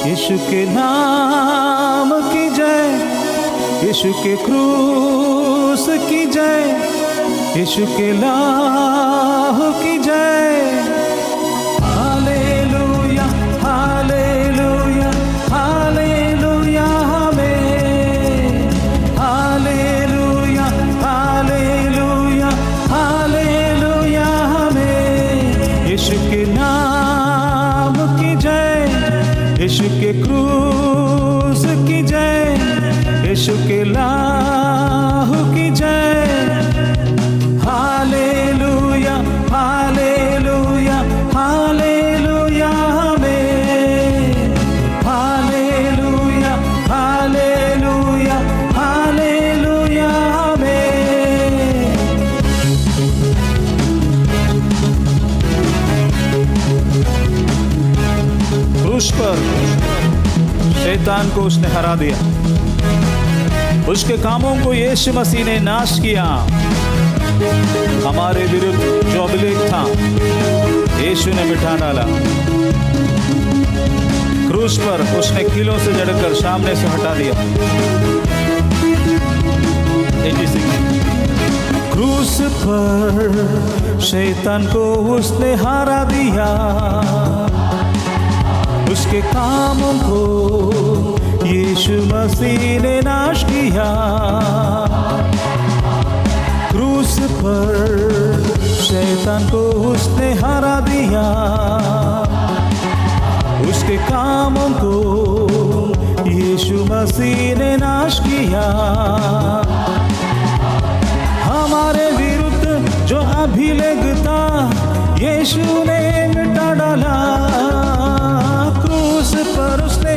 यीशु के नाम की जय, यीशु के क्रूस की जय, यीशु के लाहू की जय। हालेलुया हालेलुया हालेलुया आमीन। हालेलुया हालेलुया हालेलुया आमीन। यीशु के नाम की जय, यीशु के क्रूस की जय, यीशु के लाहू की जय। हालेलुया हालेलुया हालेलुया आमीन। हालेलुया हालेलुया हालेलुया आमीन। क्रूस पर शैतान को उसने हरा दिया, उसके कामों को यीशु मसीह ने नाश किया। हमारे विरुद्ध जो अभिलेख था यीशु ने मिटा डाला। क्रूस पर उसने कीलों से जड़कर सामने से हटा दिया। क्रूस पर शैतान को उसने हरा दिया, उसके कामों को यीशु मसीह ने नाश किया। क्रूस पर शैतान को उसने हरा दिया, उसके कामों को यीशु मसीह ने नाश किया। हमारे विरुद्ध जो अभिलेख था यीशु ने मिटा डाला। क्रूस पर उसने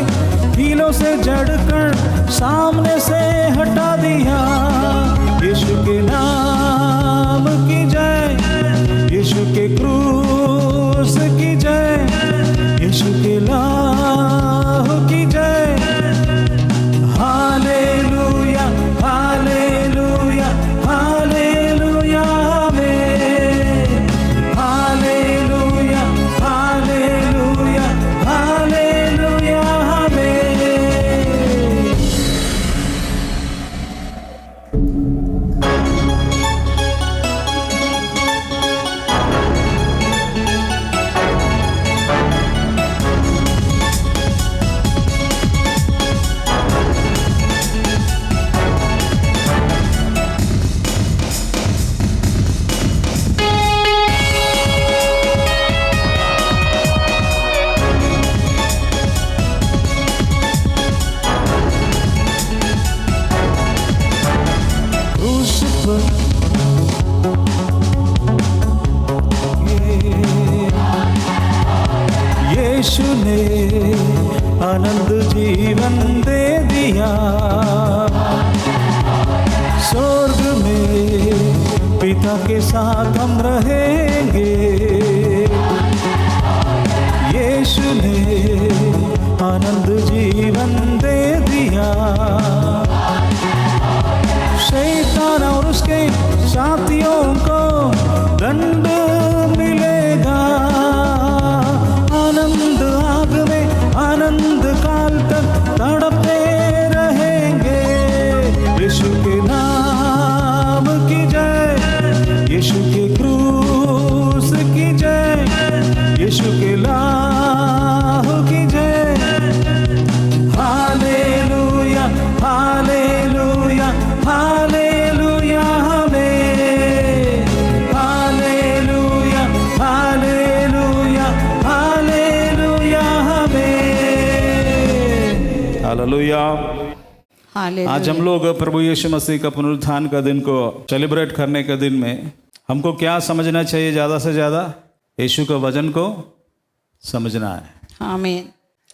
कीलों से जड़कर सामने से हटा दिया। यीशु के नाम की जय, यीशु के क्रूस की जय, यीशु के लाहू की जय। हालेलुया हालेलुया हालेलुया आमीन। हालेलुया हालेलुया हालेलुया आमीन। यीशु ने आनंद जीवन दे दिया। स्वर्ग में पिता के साथ हम रहेंगे। यीशु ने आनंद जीवन दे दिया। शैतान और उसके साथियों को दंड मिलेगा। आनंद आग में आनंद काल तक तड़पते रहेंगे। यीशु के नाम की जय, यीशु के क्रूस की जय, यीशु के लाहू की जय। हालेलुया हालेलुया हालेलुया आमीन। हालेलुया हालेलुया हालेलुया आमीन। हालेलुया। आज हम लोग प्रभु यीशु मसीह का पुनरुत्थान का दिन को सेलिब्रेट करने के दिन में हमको क्या समझना चाहिए? ज़्यादा से ज़्यादा यीशु के वचन को समझना है। आमीन।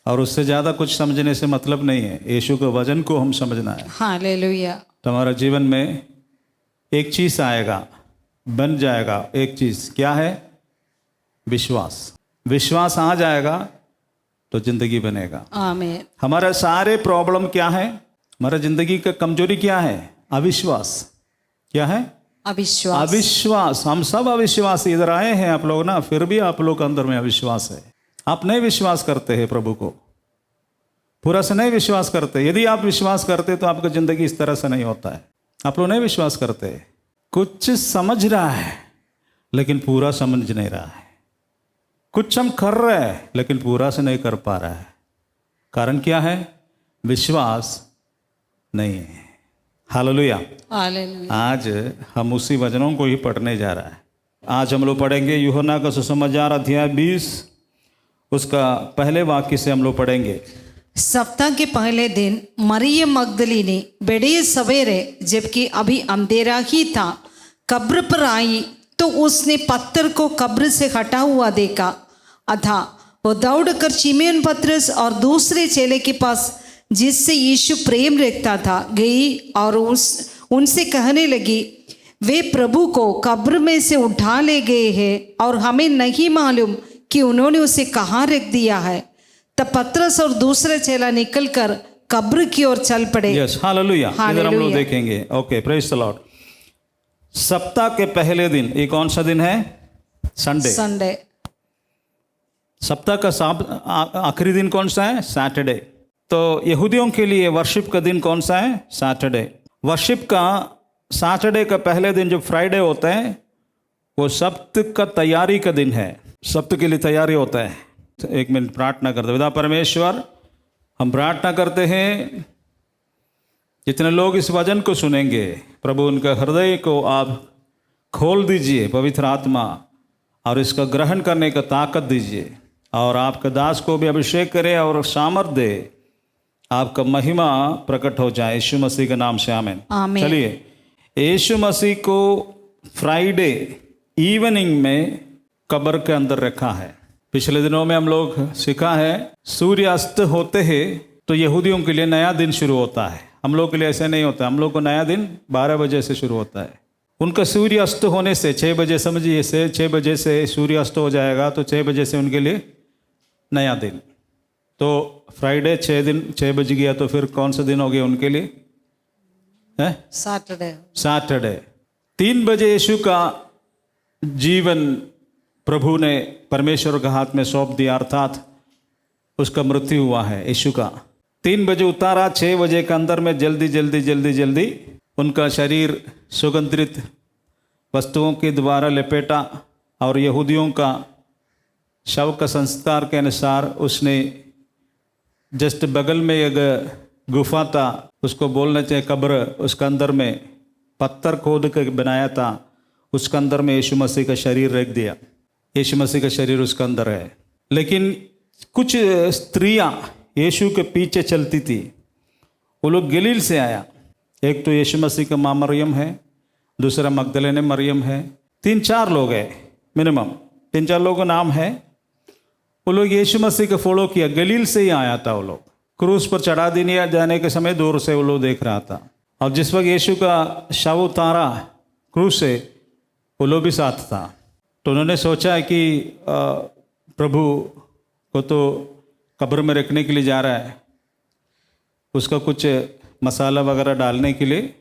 और उससे ज़्यादा कुछ समझने से मतलब नहीं है। यीशु के वचन को हम समझना है। हालेलुया। तो हमारा जीवन में एक चीज़ आएगा, बन जाएगा। एक चीज़ क्या है? विश्वास। विश्वास आ जाएगा तो जिंदगी बनेगा। आमीन। हमारा सारे प्रॉब्लम क्या है? हमारा जिंदगी का कमजोरी क्या है? अविश्वास। क्या है? अविश्वास। अविश्वास। हम सब अविश्वास। इधर आए हैं आप लोग ना, फिर भी आप लोग के अंदर में अविश्वास है। आप नहीं विश्वास करते हैं प्रभु को। पूरा से नहीं विश्वास करते। यदि आप विश्वास करते तो आपकी ज़िंदगी इस तरह से नहीं होता है। आप लोग नहीं विश्वास करते, कुछ समझ रहा है लेकिन पूरा समझ नहीं रहा है, कुछ हम कर रहे हैं लेकिन पूरा से नहीं कर पा रहा है। कारण क्या है? विश्वास नहीं है। हालेलुया। आज हम उसी वचनों को ही पढ़ने जा रहा है। आज हम लोग पढ़ेंगे यूहन्ना का सुसमाचार अध्याय 20, उसका पहले वाक्य से हम लोग पढ़ेंगे। सप्ताह के पहले दिन मरियम मगदलीनी बड़े सवेरे, जबकि अभी अंधेरा ही था, कब्र पर आई तो उसने पत्थर को कब्र से हटा हुआ देखा। अतः वो दौड़कर शिमोन पतरस और दूसरे चेले के पास, जिससे यीशु प्रेम रखता था, गई और उनसे कहने लगी, वे प्रभु को कब्र में से उठा ले गए हैं और हमें नहीं मालूम कि उन्होंने उसे कहाँ रख दिया है। तब पतरस और दूसरा चेला निकलकर कब्र की ओर चल पड़े। Yes, hallelujah. इधर हम लोग देखेंगे। Okay, praise the Lord. सप्ताह के पहले दिन, ये कौन सा दिन है? संडे। सप्ताह का आखिरी दिन कौन सा है? सैटरडे। तो यहूदियों के लिए वर्शिप का दिन कौन सा है? सैटरडे। वर्शिप का सैटरडे का पहले दिन जो फ्राइडे होता है वो सप्त का तैयारी का दिन है। सप्त के लिए तैयारी होता है। तो एक मिनट प्रार्थना करते। पिता परमेश्वर, हम प्रार्थना करते हैं जितने लोग इस वचन को सुनेंगे, प्रभु उनका हृदय को आप खोल दीजिए, पवित्र आत्मा, और इसका ग्रहण करने का ताकत दीजिए, और आपके दास को भी अभिषेक करे और सामर्थ दे, आपका महिमा प्रकट हो जाए। यीशु मसीह के नाम से आमीन। चलिए, यीशु मसीह को फ्राइडे इवनिंग में कब्र के अंदर रखा है। पिछले दिनों में हम लोग सीखा है, सूर्यास्त होते हैं तो यहूदियों के लिए नया दिन शुरू होता है। हम लोग के लिए ऐसे नहीं होता। हम लोग को नया दिन 12 बजे से शुरू होता है। उनका सूर्यास्त होने से 6 बजे, समझिए से 6 बजे से सूर्यास्त हो जाएगा तो 6 बजे से उनके लिए नया दिन। तो फ्राइडे 6 बज गया तो फिर कौन सा दिन हो गया उनके लिए? है सैटरडे। 3 बजे यीशु का जीवन प्रभु ने परमेश्वर के हाथ में सौंप दिया, अर्थात उसका मृत्यु हुआ है यीशु का। 3 बजे उतारा, 6 बजे के अंदर में जल्दी उनका शरीर सुगंधित वस्तुओं के द्वारा लपेटा, और यहूदियों का शव का संस्कार के अनुसार उसने जस्ट बगल में एक गुफा था, उसको बोलना चाहिए कब्र, उसके अंदर में पत्थर खोद के बनाया था, उसके अंदर में यीशु मसीह का शरीर रख दिया। यीशु मसीह का शरीर उसके अंदर है। लेकिन कुछ स्त्रियां यीशु के पीछे चलती थी। वो लोग गलील से आया। एक तो यीशु मसीह का माँ मरियम है, दूसरा मगदलेने मरियम है, 3-4 लोग हैं मिनिमम, 3-4 लोगों का नाम है। वो लोग यीशु मसीह का फॉलो किया। गलील से ही आया था वो लोग। क्रूस पर चढ़ा दिया जाने के समय दूर से वो लोग देख रहा था, और जिस वक्त यीशु का शव उतारा क्रूस से, वो लोग भी साथ था। तो उन्होंने सोचा कि प्रभु को तो कब्र में रखने के लिए जा रहा है, उसका कुछ मसाला वगैरह डालने के लिए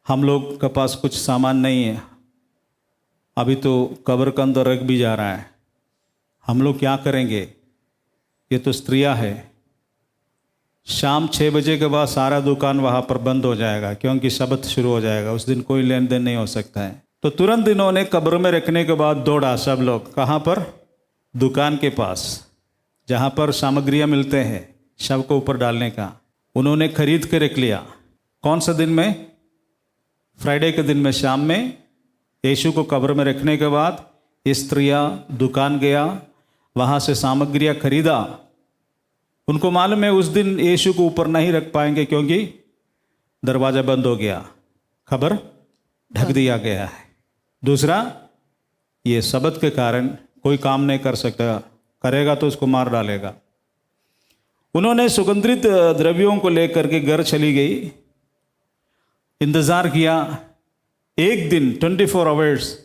हम लोग के पास कुछ सामान नहीं है, अभी तो कब्र के अंदर रख भी जा रहा है, हम लोग क्या करेंगे? ये तो स्त्रियां है। शाम 6 बजे के बाद सारा दुकान वहाँ पर बंद हो जाएगा, क्योंकि शबत शुरू हो जाएगा। उस दिन कोई लेन देन नहीं हो सकता है। तो तुरंत इन्होंने कब्र में रखने के बाद दौड़ा सब लोग। कहाँ पर? दुकान के पास, जहाँ पर सामग्रियाँ मिलते हैं शव को ऊपर डालने का। उन्होंने खरीद के रख लिया। कौन सा दिन में? फ्राइडे के दिन में शाम में यीशु को कब्र में रखने के बाद स्त्रियाँ दुकान गया, वहाँ से सामग्रियाँ खरीदा। उनको मालूम है उस दिन यीशु को ऊपर नहीं रख पाएंगे, क्योंकि दरवाज़ा बंद हो गया, खबर ढक दिया गया है। दूसरा, ये सबत के कारण कोई काम नहीं कर सकता, करेगा तो उसको मार डालेगा। उन्होंने सुगंधित द्रव्यों को लेकर के घर चली गई। इंतज़ार किया, एक दिन 24 आवर्स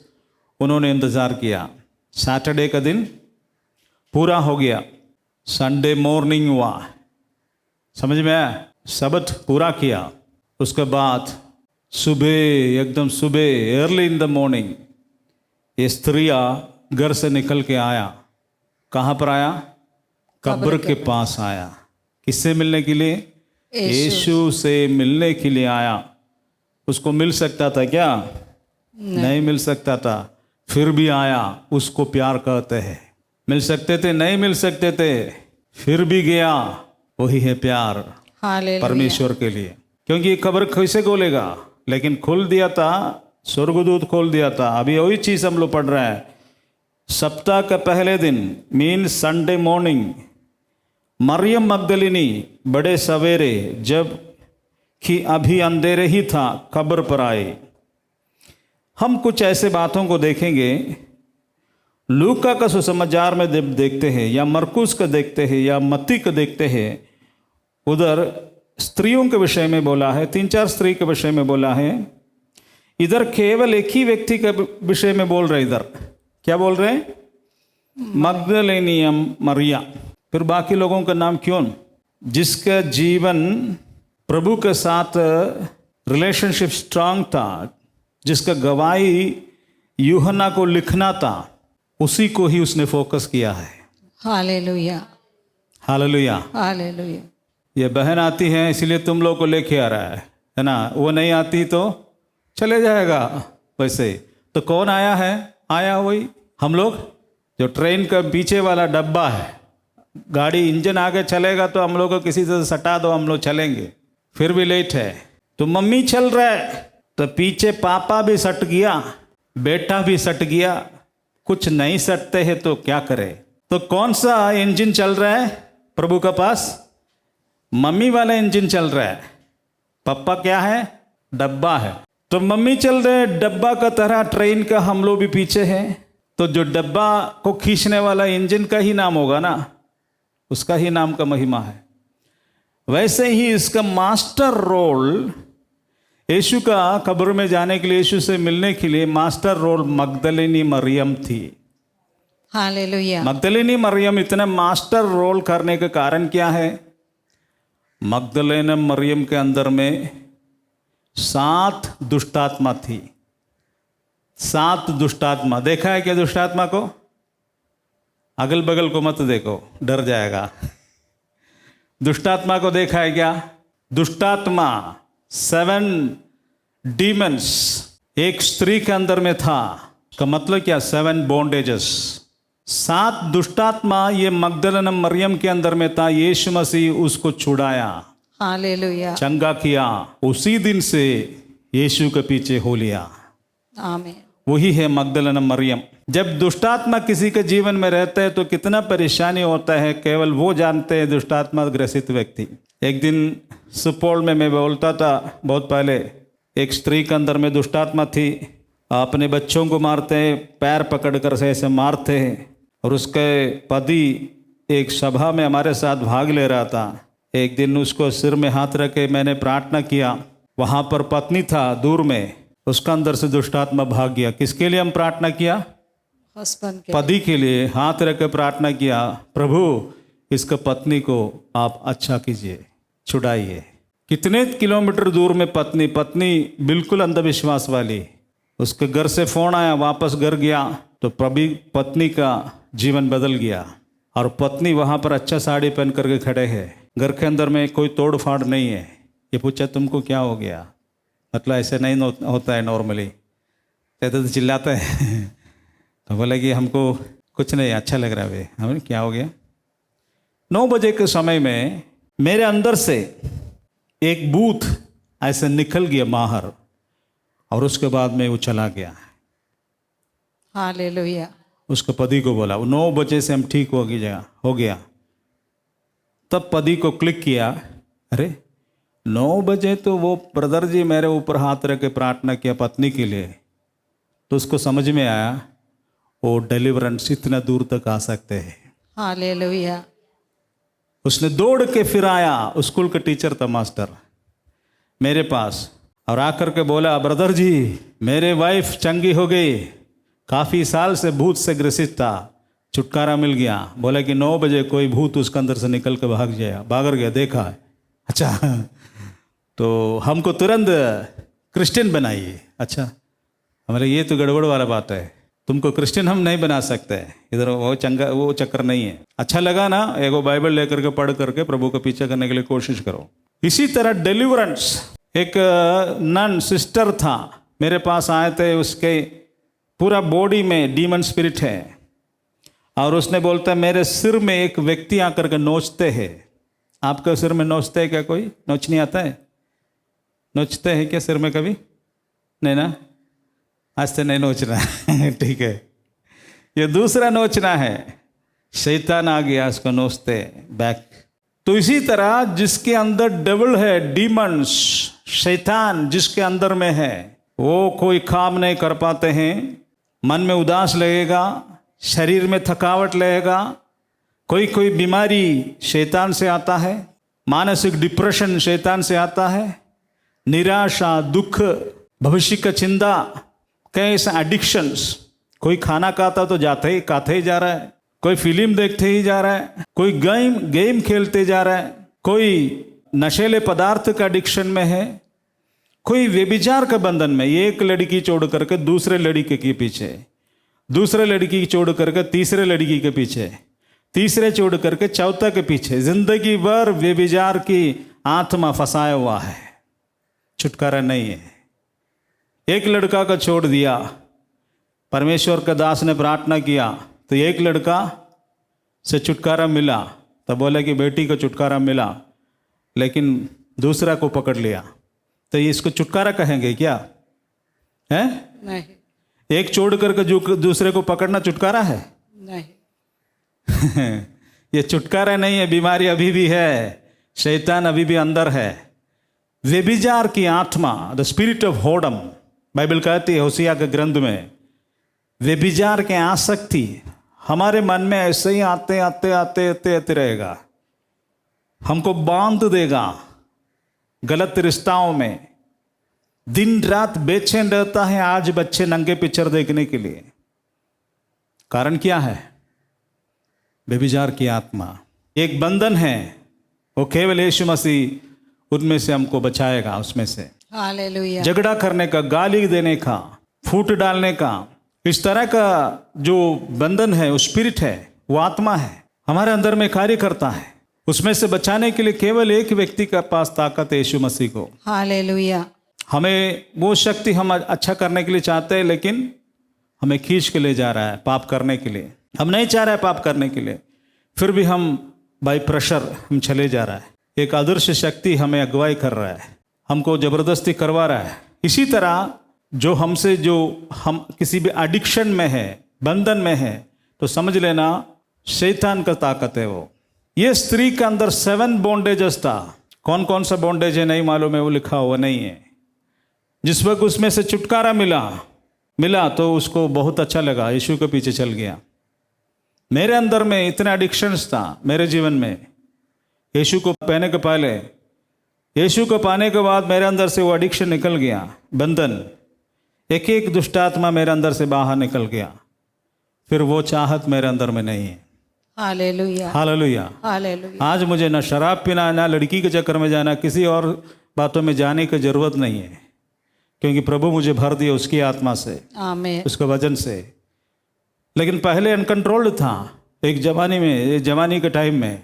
उन्होंने इंतज़ार किया। सैटरडे का दिन पूरा हो गया, संडे मॉर्निंग हुआ, समझ में आया? सबत पूरा किया। उसके बाद सुबह, एकदम सुबह, अर्ली इन द मॉर्निंग, ये स्त्रियाँ घर से निकल के आया। कहाँ पर आया? कब्र के पास आया। किससे मिलने के लिए? यीशु से मिलने के लिए आया। उसको मिल सकता था क्या? नहीं मिल सकता था, फिर भी आया। उसको प्यार कहते हैं। मिल सकते थे? नहीं मिल सकते थे, फिर भी गया। वही है प्यार हालेलुया। परमेश्वर के लिए। क्योंकि ये खबर कैसे खोलेगा? लेकिन खोल दिया था, स्वर्गदूत खोल दिया था। अभी वही चीज हम लोग पढ़ रहे हैं। सप्ताह का पहले दिन मीन संडे मॉर्निंग, मरियम मगदलिनी बड़े सवेरे, जब कि अभी अंधेरे ही था, कब्र पर आए। हम कुछ ऐसे बातों को देखेंगे। लूका का सुसमाचार में जब देखते हैं, या मरकुस का देखते हैं, या मत्ती का देखते हैं, उधर स्त्रियों के विषय में बोला है, 3-4 स्त्री के विषय में बोला है। इधर केवल एक ही व्यक्ति के विषय में बोल रहे। इधर क्या बोल रहे हैं? मगदलेनियम मरिया। फिर बाकी लोगों का नाम क्यों? जिसका जीवन प्रभु के साथ रिलेशनशिप स्ट्रांग था, जिसका गवाही यूहन्ना को लिखना था, उसी को ही उसने फोकस किया है। हालेलुया। हालेलुया। हालेलुया। ये बहन आती है इसलिए तुम लोग को लेके आ रहा है ना? वो नहीं आती तो चले जाएगा। वैसे तो कौन आया है? आया वही हम लोग। जो ट्रेन का पीछे वाला डब्बा है, गाड़ी इंजन आगे चलेगा तो हम लोग को किसी से सटा दो, हम लोग चलेंगे। फिर भी लेट है तो मम्मी चल रहा है, तो पीछे पापा भी सट गया, बेटा भी सट गया। कुछ नहीं सटते हैं तो क्या करे? तो कौन सा इंजन चल रहा है प्रभु के पास? मम्मी वाला इंजन चल रहा है। पापा क्या है? डब्बा है। तो मम्मी चल रहे डब्बा का तरह, ट्रेन का हम लोग भी पीछे हैं। तो जो डब्बा को खींचने वाला इंजन का ही नाम होगा ना, उसका ही नाम का महिमा है। वैसे ही इसका मास्टर रोल यीशु का कब्र में जाने के लिए, यीशु से मिलने के लिए मास्टर रोल मगदलिनी मरियम थी। हालेलुया। मगदलिनी मरियम इतना मास्टर रोल करने का कारण क्या है? मगदलेना मरियम के अंदर में 7 दुष्टात्मा थी। 7 दुष्टात्मा। देखा है क्या दुष्टात्मा को? अगल बगल को मत देखो, डर जाएगा। दुष्टात्मा को देखा है क्या? दुष्टात्मा 7 डीमंस एक स्त्री के अंदर में था। का मतलब क्या? 7 बॉन्डेजेस। 7 दुष्टात्मा ये मगदलेना मरियम के अंदर में था। यीशु मसीह उसको छुड़ाया, हालेलुया। चंगा किया। उसी दिन से यीशु के पीछे हो लिया। आमीन। वही है मगदलेना मरियम। जब दुष्टात्मा किसी के जीवन में रहता है तो कितना परेशानी होता है, केवल वो जानते हैं, दुष्टात्मा ग्रसित व्यक्ति। एक दिन सुपौल में मैं बोलता था बहुत पहले, एक स्त्री के अंदर में दुष्टात्मा थी। अपने बच्चों को मारते, पैर पकड़कर से ऐसे मारते। और उसके पति एक सभा में हमारे साथ भाग ले रहा था। एक दिन उसको सिर में हाथ रख के मैंने प्रार्थना किया। वहाँ पर पत्नी था दूर में, उसका अंदर से दुष्टात्मा भाग गया। किसके लिए हम प्रार्थना किया? हस्बैंड के। पति के लिए हाथ रख के प्रार्थना किया, प्रभु इसका पत्नी को आप अच्छा कीजिए, छुड़ाइए। कितने किलोमीटर दूर में पत्नी बिल्कुल अंधविश्वास वाली। उसके घर से फोन आया, वापस घर गया तो पत्नी का जीवन बदल गया। और पत्नी वहाँ पर अच्छा साड़ी पहन करके खड़े हैं, घर के अंदर में कोई तोड़ फाड़ नहीं है। ये पूछा तुमको क्या हो गया? मतलब ऐसे नहीं होता है नॉर्मली, कहते तो चिल्लाते हैं। तो बोले कि हमको कुछ नहीं, अच्छा लग रहा है। हमें क्या हो गया? 9 बजे के समय में मेरे अंदर से एक भूत ऐसे निकल गया बाहर, और उसके बाद में वो चला गया। हालेलुया। उसके पति को बोला, 9 बजे से हम ठीक हो गया। तब पति को क्लिक किया, अरे 9 बजे तो वो ब्रदर जी मेरे ऊपर हाथ रख के प्रार्थना किया पत्नी के लिए। तो उसको समझ में आया वो डिलीवरेंस इतना दूर तक आ सकते हैं। हालेलुया। उसने दौड़ के फिर आया, स्कूल का टीचर था मास्टर, मेरे पास, और आकर के बोला, ब्रदर जी मेरे वाइफ चंगी हो गई, काफ़ी साल से भूत से ग्रसित था, छुटकारा मिल गया। बोला कि 9 बजे कोई भूत उसके अंदर से निकल के भाग गया, देखा है। अच्छा तो हमको तुरंत क्रिश्चियन बनाइए। अच्छा हमारे ये तो गड़बड़ वाला बात है। तुमको क्रिश्चियन हम नहीं बना सकते, इधर वो चक्कर नहीं है। अच्छा लगा ना, एगो बाइबल लेकर के पढ़ करके प्रभु को पीछे करने के लिए कोशिश करो। इसी तरह डिलीवरेंस, एक नन सिस्टर था, मेरे पास आए थे, उसके पूरा बॉडी में डीमन स्पिरिट है, और उसने बोलता है मेरे सिर में एक व्यक्ति आकर के नोचते हैं। आपके सिर में नोचते हैं क्या? कोई नोचनी आता है? नोचते हैं क्या सिर में कभी? नहीं ना, आज से नहीं नोचना है ठीक है। ये दूसरा नोचना है, शैतान आ गया, उसको नोचते बैक। तो इसी तरह जिसके अंदर डेविल है, डीमंस, शैतान जिसके अंदर में है, वो कोई काम नहीं कर पाते हैं। मन में उदास लगेगा, शरीर में थकावट लगेगा, कोई बीमारी शैतान से आता है, मानसिक डिप्रेशन शैतान से आता है, निराशा, दुख, भविष्य का चिंता, कैसे एडिक्शंस। कोई खाना खाता तो खाते ही जा रहा है, कोई फिल्म देखते ही जा रहा है, कोई गेम खेलते जा रहा है, कोई नशीले पदार्थ का एडिक्शन में है, कोई व्यभिचार के बंधन में, एक लड़की छोड़ करके दूसरे लड़के के पीछे, दूसरे लड़की छोड़ करके तीसरे लड़की के पीछे, तीसरे छोड़ करके चौथा के पीछे, जिंदगी भर व्यभिचार की आत्मा फंसाया हुआ है, छुटकारा नहीं है। एक लड़का का छोड़ दिया, परमेश्वर का दास ने प्रार्थना किया तो एक लड़का से छुटकारा मिला, तब बोला कि बेटी को छुटकारा मिला, लेकिन दूसरा को पकड़ लिया, तो ये इसको छुटकारा कहेंगे क्या? है नहीं। एक छोड़ करके जो दूसरे को पकड़ना छुटकारा है? नहीं ये छुटकारा नहीं है, बीमारी अभी भी है, शैतान अभी भी अंदर है। व्यभिचार की आत्मा, द स्पिरिट ऑफ होडम, बाइबल कहती है होसिया के ग्रंथ में, व्यभिचार के आसक्ति हमारे मन में ऐसे ही आते रहेगा, हमको बांध देगा गलत रिश्ताओं में, दिन रात बेचैन रहता है आज बच्चे नंगे पिक्चर देखने के लिए। कारण क्या है? व्यभिचार की आत्मा। एक बंधन है, वो केवल यीशु मसीह उनमें से हमको बचाएगा, उसमें से। हालेलुया। झगड़ा करने का, गाली देने का, फूट डालने का, इस तरह का जो बंधन है, वो स्पिरिट है, वो आत्मा है, हमारे अंदर में कार्य करता है। उसमें से बचाने के लिए केवल एक व्यक्ति के पास ताकत है, यीशु मसीह को। हालेलुया। हमें वो शक्ति, हम अच्छा करने के लिए चाहते हैं, लेकिन हमें खींच के ले जा रहा है पाप करने के लिए। हम नहीं चाह रहे पाप करने के लिए, फिर भी हम बाय प्रेशर हम चले जा रहा है। एक अदृश्य शक्ति हमें अगुवाई कर रहा है, हमको जबरदस्ती करवा रहा है। इसी तरह जो हमसे, जो हम किसी भी एडिक्शन में है, बंधन में है, तो समझ लेना शैतान का ताकत है वो। ये स्त्री के अंदर 7 बॉन्डेजेस था। कौन कौन सा बॉन्डेज है नहीं मालूम है, वो लिखा हुआ नहीं है। जिस वक्त उसमें से छुटकारा मिला तो उसको बहुत अच्छा लगा, यीशु के पीछे चल गया। मेरे अंदर में इतना एडिक्शंस था मेरे जीवन में, यीशु को पाने के पहले, यीशु को पाने के बाद मेरे अंदर से वो एडिक्शन निकल गया, बंधन, एक एक दुष्टात्मा मेरे अंदर से बाहर निकल गया। फिर वो चाहत मेरे अंदर में नहीं है। हालेलुया। हालेलुया। हालेलुया। आज मुझे ना शराब पीना, ना लड़की के चक्कर में जाना, किसी और बातों में जाने की जरूरत नहीं है, क्योंकि प्रभु मुझे भर दिया उसकी आत्मा से, आमीन। उसके वजन से। लेकिन पहले अनकंट्रोल्ड था, एक जवानी के टाइम में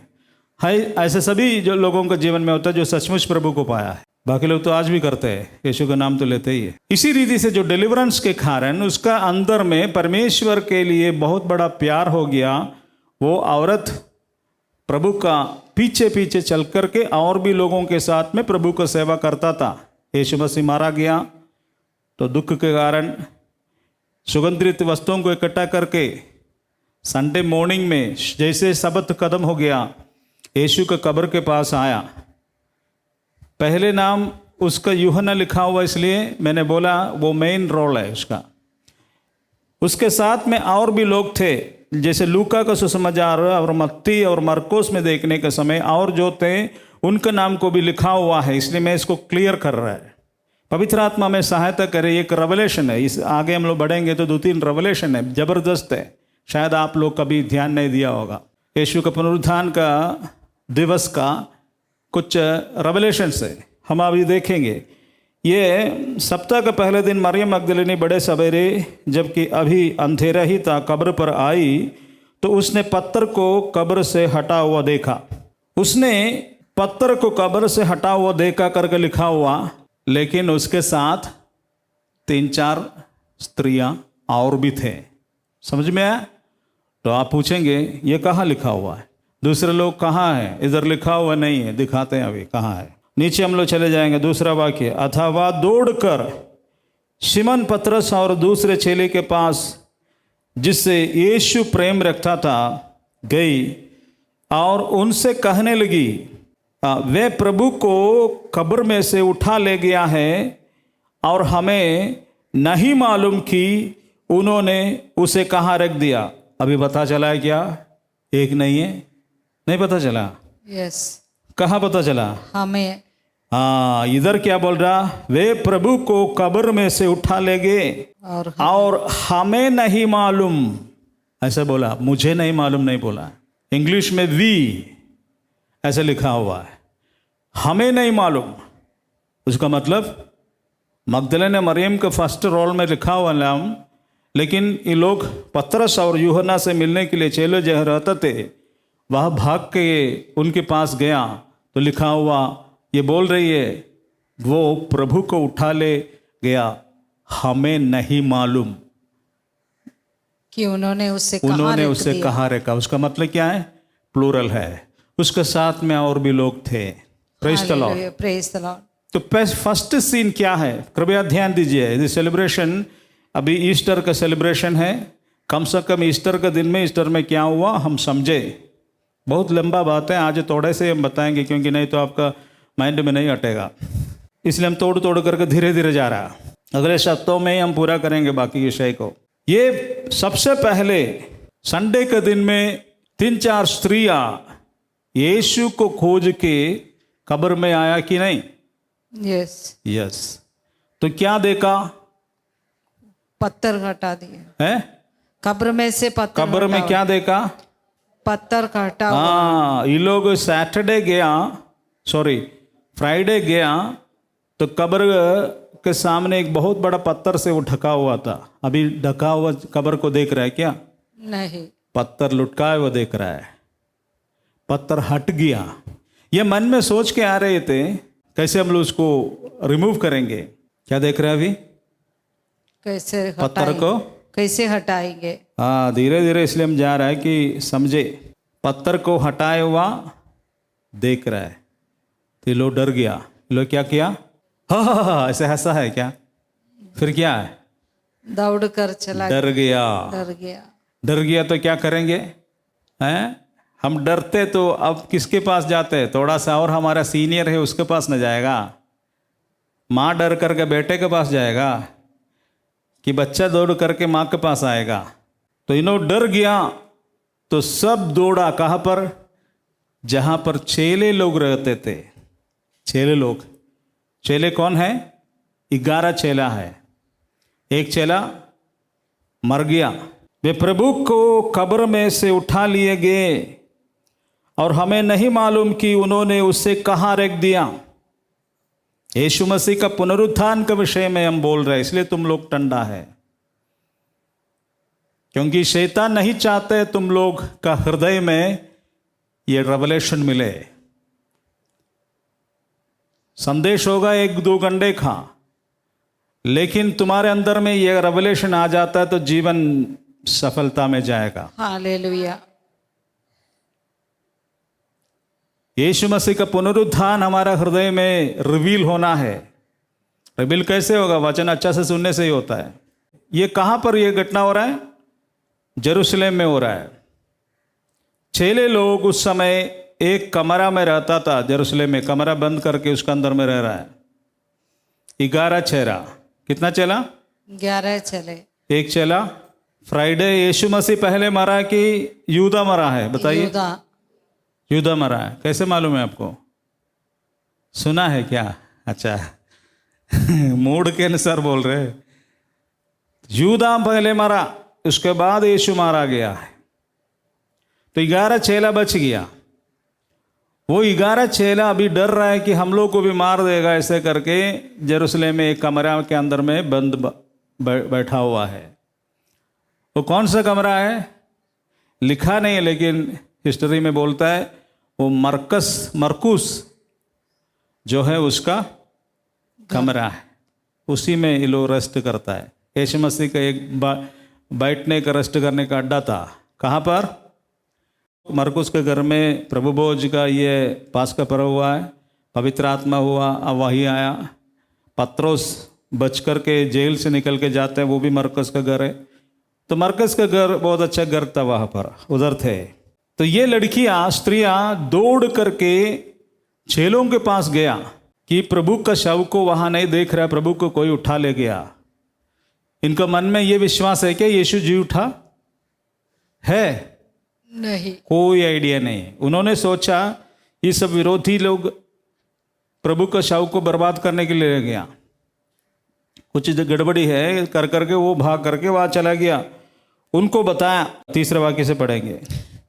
है। ऐसे सभी जो लोगों के जीवन में होता है जो सचमुच प्रभु को पाया है। बाकी लोग तो आज भी करते हैं, यीशु का नाम तो लेते ही है। इसी रीति से जो डिलीवरेंस के कारण उसका अंदर में परमेश्वर के लिए बहुत बड़ा प्यार हो गया, वो औरत प्रभु का पीछे पीछे चल करके और भी लोगों के साथ में प्रभु का सेवा करता था। यीशु मसीह मारा गया तो दुख के कारण सुगंधित वस्तुओं को इकट्ठा करके संडे मॉर्निंग में जैसे सबत कदम हो गया, यीशु के कब्र के पास आया। पहले नाम उसका यूहन्ना लिखा हुआ, इसलिए मैंने बोला वो मेन रोल है उसका। उसके साथ में और भी लोग थे, जैसे लूका का सुसमाचार और मत्ती और मरकोस में देखने के समय और जो थे उनका नाम को भी लिखा हुआ है, इसलिए मैं इसको क्लियर कर रहा है। पवित्र आत्मा में सहायता करे। एक रेवलेशन है, इस आगे हम लोग बढ़ेंगे तो 2-3 रेवलेशन है, जबरदस्त है, शायद आप लोग कभी ध्यान नहीं दिया होगा। यीशु का पुनरुत्थान का दिवस का कुछ रेवलेशन है, हम अभी देखेंगे। ये सप्ताह के पहले दिन मरियम मगदलिनी बड़े सवेरे जबकि अभी अंधेरा ही था कब्र पर आई तो उसने पत्थर को कब्र से हटा हुआ देखा। उसने पत्थर को कब्र से हटा हुआ देखा करके लिखा हुआ, लेकिन उसके साथ 3-4 स्त्रियां और भी थे। समझ में आया? तो आप पूछेंगे ये कहाँ लिखा हुआ है, दूसरे लोग कहाँ हैं? इधर लिखा हुआ नहीं है, दिखाते हैं अभी कहाँ है। नीचे हम लोग चले जाएंगे। दूसरा वाक्य, अथवा दौड़कर शिमन पतरस और दूसरे चेले के पास जिससे यीशु प्रेम रखता था गई और उनसे कहने लगी, वे प्रभु को कब्र में से उठा ले गया है और हमें नहीं मालूम कि उन्होंने उसे कहाँ रख दिया। अभी पता चला है क्या? एक नहीं है, नहीं पता चला। यस, कहाँ पता चला? हमें। हाँ, इधर क्या बोल रहा? वे प्रभु को कब्र में से उठा ले गए और हमें नहीं मालूम, ऐसा बोला, मुझे नहीं मालूम नहीं बोला। इंग्लिश में वी ऐसे लिखा हुआ है, हमें नहीं मालूम। उसका मतलब मगदलेने मरियम के फर्स्ट रोल में लिखा हुआ नाम, लेकिन ये लोग पतरस और यूहन्ना से मिलने के लिए चेले जहाँ रहते थे वह भाग के उनके पास गया तो लिखा हुआ ये बोल रही है वो प्रभु को उठा ले गया, हमें नहीं मालूम कि उन्होंने उससे कहाँ रखा। उसका मतलब क्या है? प्लूरल है, उसके साथ में और भी लोग थे। Praise the Lord, praise the Lord. तो फर्स्ट सीन क्या है? कृपया ध्यान दीजिए। ये सेलिब्रेशन अभी ईस्टर का सेलिब्रेशन है। कम से कम ईस्टर के दिन में, ईस्टर में क्या हुआ हम समझे। बहुत लंबा बात है, आज थोड़े से हम बताएंगे क्योंकि नहीं तो आपका माइंड में नहीं हटेगा, इसलिए हम तोड़ तोड़ करके धीरे धीरे जा रहा। अगले सप्ताह में ही हम पूरा करेंगे बाकी विषय को। ये सबसे पहले संडे के दिन में 3-4 स्त्रियां यीशु को खोज के कब्र में आया कि नहीं? यस। तो क्या देखा? पत्थर हटा दिए है कब्र में से। कब्र में क्या देखा? पत्थर का हटा। हाँ, ये लोग फ्राइडे गया तो कब्र के सामने एक बहुत बड़ा पत्थर से वो ढका हुआ था। अभी ढका हुआ कब्र को देख रहा है क्या? नहीं, पत्थर लुटका है वो देख रहा है। पत्थर हट गया। ये मन में सोच के आ रहे थे कैसे हम लोग उसको रिमूव करेंगे। क्या देख रहे हैं अभी? कैसे पत्थर को कैसे हटाएंगे। हाँ, धीरे धीरे इसलिए हम जा रहा है कि समझे। पत्थर को हटाए हुआ देख रहा है तो लोग डर गया। लोग क्या किया? हाँ, ऐसे हंसा है क्या? फिर क्या है? दौड़ कर चला। डर गया। डर गया तो क्या करेंगे? हैं? हम डरते तो अब किसके पास जाते? थोड़ा सा और हमारा सीनियर है उसके पास न जाएगा? माँ डर करके बेटे के पास जाएगा कि बच्चा दौड़ करके माँ के पास आएगा? तो इन्हों डर गया तो सब दौड़ा। कहाँ पर? जहाँ पर चेले लोग रहते थे। चेले कौन है? 11 चेला है। एक चेला मर गया। वे प्रभु को कब्र में से उठा लिए गए और हमें नहीं मालूम कि उन्होंने उसे कहाँ रख दिया। यीशु मसीह का पुनरुत्थान के विषय में हम बोल रहे हैं, इसलिए तुम लोग ठंडा है, क्योंकि शैतान नहीं चाहते तुम लोग का हृदय में ये रेवलेशन मिले। संदेश होगा 1-2 घंटे का, लेकिन तुम्हारे अंदर में ये रेवलेशन आ जाता है तो जीवन सफलता में जाएगा। हालेलुया। यीशु मसीह का पुनरुत्थान हमारा हृदय में रिवील होना है। रिवील कैसे होगा? वचन अच्छा से सुनने से ही होता है। ये कहाँ पर ये घटना हो रहा है? जेरूशलेम में हो रहा है। चेले लोग उस समय एक कमरा में रहता था। जेरूशलेम में कमरा बंद करके उसके अंदर में रह रहा है। 11 चेला। कितना चेला? 11 चेले। एक चेला फ्राइडे यीशु मसीह पहले मरा कि यूदा मरा है? बताइए। यूदा मरा है। कैसे मालूम है आपको? सुना है क्या? अच्छा मूड के अनुसार बोल रहे। यूदा पहले मरा, उसके बाद यीशु मारा गया है। तो 11 चेला बच गया। वो 11 चेला अभी डर रहा है कि हम लोग को भी मार देगा, ऐसे करके जेरूसलेम में एक कमरा के अंदर में बंद बैठा हुआ है। वो कौन सा कमरा है लिखा नहीं है, लेकिन हिस्ट्री में बोलता है वो मरकुस जो है उसका कमरा है, उसी में ये लोग रेस्ट करता है। यीशु मसीह का एक बैठने का रेस्ट करने का अड्डा था। कहाँ पर? मरकुस के घर में प्रभु भोज का ये पास का पर्व हुआ है, पवित्र आत्मा हुआ, अब वही आया। पत्रोस बच कर के जेल से निकल के जाते हैं, वो भी मरकस का घर है। तो मरकस का घर बहुत अच्छा घर था, वहाँ पर उधर थे। तो ये लड़कियाँ स्त्रियाँ दौड़ करके चेलों के पास गया कि प्रभु का शव को वहाँ नहीं देख रहा, प्रभु को कोई उठा ले गया। इनका मन में ये विश्वास है कि यीशु जी उठा है? नहीं, कोई आइडिया नहीं। उन्होंने सोचा ये सब विरोधी लोग प्रभु का शव को बर्बाद करने के लिए गया, कुछ गड़बड़ी है कर करके वो भाग करके वहां चला गया। उनको बताया, तीसरे वाक्य से पढ़ेंगे।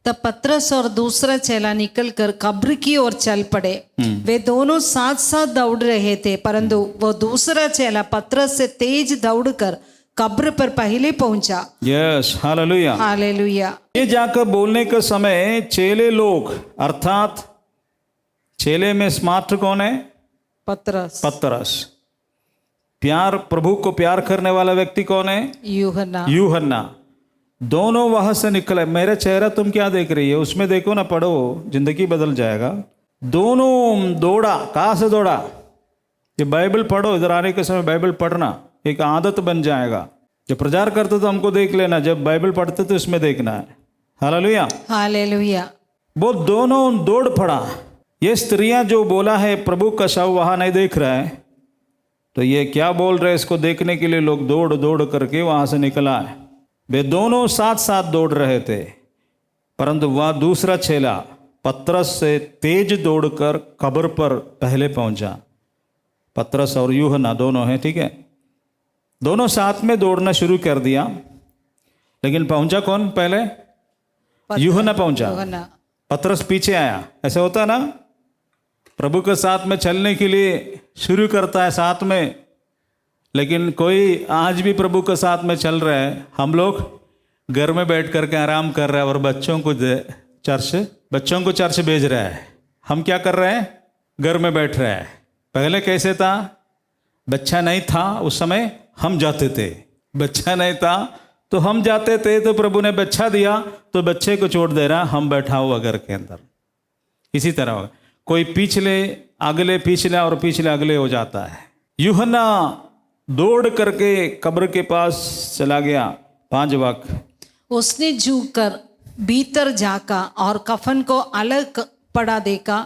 तब पतरस और दूसरा चेला निकलकर कब्र की ओर चल पड़े। वे दोनों साथ साथ दौड़ रहे थे, परंतु वो दूसरा चेला पतरस से तेज दौड़कर कब्र पर पहले पहुंचा। Yes, hallelujah, hallelujah. ये जाकर बोलने के समय चेले लोग, अर्थात चेले में स्मार्ट कौन है? पतरस। प्यार, प्रभु को प्यार करने वाला व्यक्ति कौन है? यूहन्ना। दोनों वहां से निकले। मेरा चेहरा तुम क्या देख रही है, उसमें देखो ना, पढ़ो, जिंदगी बदल जाएगा। दोनों दौड़ा। कहाँ से दौड़ा? ये बाइबल पढ़ो, इधर आने के समय बाइबल पढ़ना एक आदत बन जाएगा। जब प्रचार करते तो हमको देख लेना, जब बाइबल पढ़ते तो इसमें देखना है। Hallelujah, hallelujah. वो दोनों दौड़ पड़ा। ये स्त्रियां जो बोला है प्रभु का शव वहां नहीं देख रहा है, तो ये क्या बोल रहे हैं इसको देखने के लिए लोग दौड़ दौड़ करके वहां से निकला है। वे दोनों साथ साथ दौड़ रहे थे, परंतु वह दूसरा चेला पतरस से तेज दौड़कर कब्र पर पहले पहुंचा। पतरस और यूहन्ना दोनों हैं, ठीक है, दोनों साथ में दौड़ना शुरू कर दिया। लेकिन पहुंचा कौन पहले? यूहन्ना पहुंचा, पतरस पीछे आया। ऐसा होता ना, प्रभु के साथ में चलने के लिए शुरू करता है साथ में, लेकिन कोई आज भी प्रभु के साथ में चल रहा है। हम लोग घर में बैठ करके आराम कर रहे हैं और बच्चों को चर्च भेज रहा है। हम क्या कर रहे हैं? घर में बैठ रहे हैं। पहले कैसे था? बच्चा नहीं था उस समय, हम जाते थे। बच्चा नहीं था तो हम जाते थे, तो प्रभु ने बच्चा दिया तो बच्चे को छोड़ दे रहा, हम बैठा हुआ घर के अंदर। इसी तरह होगा, कोई पिछले अगले पिछले और पिछले अगले हो जाता है। यूहन्ना दौड़ करके कब्र के पास चला गया। 5 वाक्य। उसने झुककर भीतर जाका और कफन को अलग पड़ा देखा,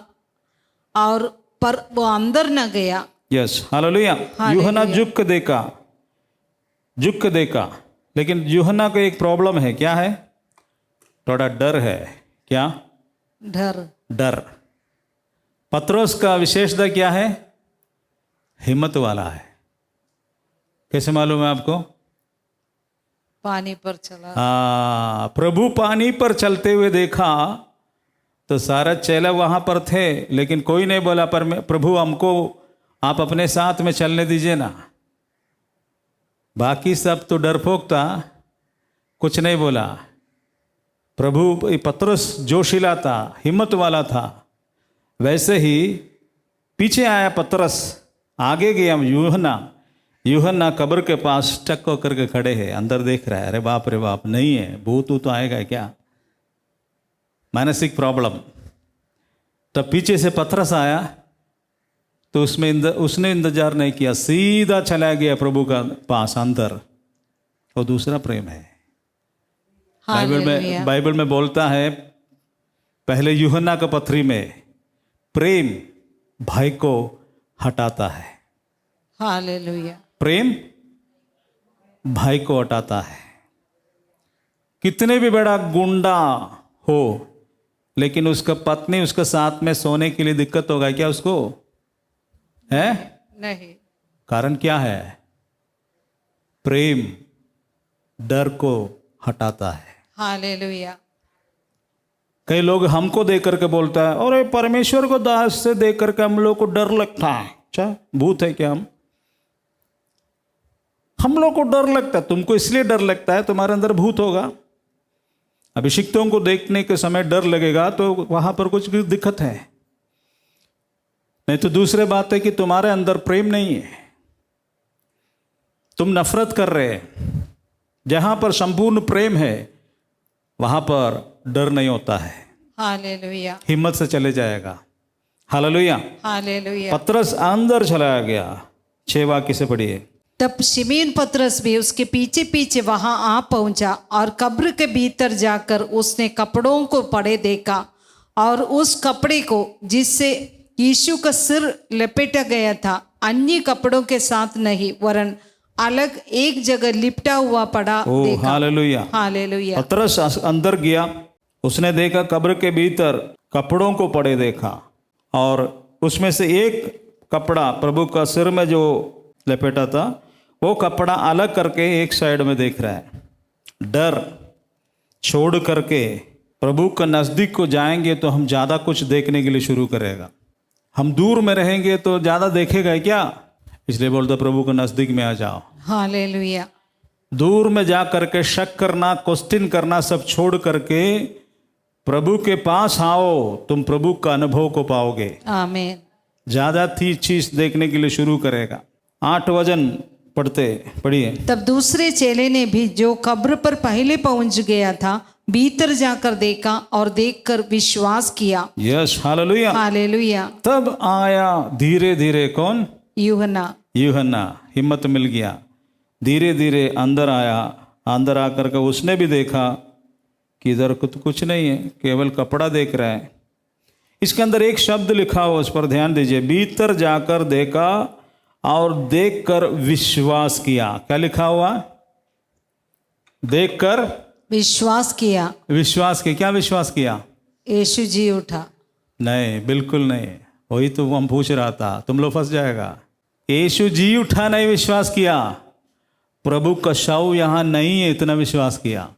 और पर वो अंदर न गया। Yes, hallelujah. यूहन्ना झुक देखा, लेकिन यूहन्ना को एक प्रॉब्लम है। क्या है? थोड़ा डर है। क्या? डर। पतरस का विशेषता क्या है? हिम्मत वाला है। कैसे मालूम है आपको? पानी पर चला। प्रभु पानी पर चलते हुए देखा तो सारा चेला वहां पर थे, लेकिन कोई नहीं बोला पर प्रभु हमको आप अपने साथ में चलने दीजिए ना। बाकी सब तो डरपोक था, कुछ नहीं बोला। प्रभु, पतरस जोशीला था, हिम्मत वाला था। वैसे ही पीछे आया पतरस, आगे गया यूहन्ना कब्र के पास टक होकर के खड़े हैं, अंदर देख रहा है। अरे बाप रे बाप, नहीं है, भूत तो आएगा क्या? मानसिक प्रॉब्लम। तब पीछे से पतरस आया तो उसने इंतजार नहीं किया, सीधा चला गया प्रभु का पास अंदर। वो दूसरा प्रेम है। बाइबल में बोलता है, पहले यूहन्ना का पत्री में, प्रेम भय को हटाता है। हालेलुया। प्रेम भय को हटाता है। कितने भी बड़ा गुंडा हो, लेकिन उसका पत्नी उसके साथ में सोने के लिए दिक्कत होगा क्या उसको? है? नहीं। कारण क्या है? प्रेम डर को हटाता है। हालेलुया। कई लोग हमको देख करके बोलता है और परमेश्वर को दास से देख करके हम लोग को डर लगता है। अच्छा, भूत है क्या हम लोग को डर लगता है। तुमको इसलिए डर लगता है, तुम्हारे अंदर भूत होगा। अभिषिक्तों को देखने के समय डर लगेगा तो वहां पर कुछ दिक्कत है। नहीं तो दूसरी बात है कि तुम्हारे अंदर प्रेम नहीं है, तुम नफरत कर रहे हैं। जहां पर संपूर्ण प्रेम है वहां पर डर नहीं होता है, हालेलुया, हिम्मत से चले जाएगा। Hallelujah, hallelujah. पतरस अंदर चला गया। 6 वाक्य से पढ़िए। तब शिमोन पतरस भी उसके पीछे पीछे वहां आ पहुंचा और कब्र के भीतर जाकर उसने कपड़ों को पड़े देखा और उस कपड़े को जिससे यीशु का सिर लपेटा गया था अन्य कपड़ों के साथ नहीं वरन अलग एक जगह लिपटा हुआ पड़ा देखा। Hallelujah, hallelujah. पतरस अंदर गया, उसने देखा कब्र के भीतर कपड़ों को पड़े देखा और उसमें से एक कपड़ा प्रभु का सिर में जो लपेटा था वो कपड़ा अलग करके एक साइड में देख रहा है। डर छोड़ करके प्रभु का नज़दीक को जाएंगे तो हम ज़्यादा कुछ देखने के लिए शुरू करेगा। हम दूर में रहेंगे तो ज़्यादा देखेगा क्या, इसलिए बोलता प्रभु के नज़दीक में आ जाओ। हालेलुया। दूर में जा करके शक करना, क्वेश्चन करना सब छोड़ करके प्रभु के पास आओ, तुम प्रभु का अनुभव को पाओगे। आमीन। ज़्यादा थी चीज देखने के लिए शुरू करेगा। 8 वचन पढ़िए। तब दूसरे चेले ने भी जो कब्र पर पहले पहुंच गया था भीतर जाकर देखा और देखकर विश्वास किया। Yes, hallelujah, hallelujah. तब आया धीरे धीरे कौन? यूहन्ना। हिम्मत मिल गया, धीरे धीरे अंदर आया। अंदर आकर के उसने भी देखा कि इधर कुछ नहीं है, केवल कपड़ा देख रहा है। इसके अंदर एक शब्द लिखा हुआ, उस पर ध्यान दीजिए। भीतर जाकर देखा और देखकर विश्वास किया। क्या लिखा हुआ? देखकर विश्वास किया। विश्वास किया। क्या विश्वास किया? यीशु जी उठा। नहीं, बिल्कुल नहीं। वही तो हम पूछ रहा था, तुम लोग फंस जाएगा। यीशु जी उठा नहीं विश्वास किया, प्रभु का शव यहां नहीं है इतना विश्वास किया।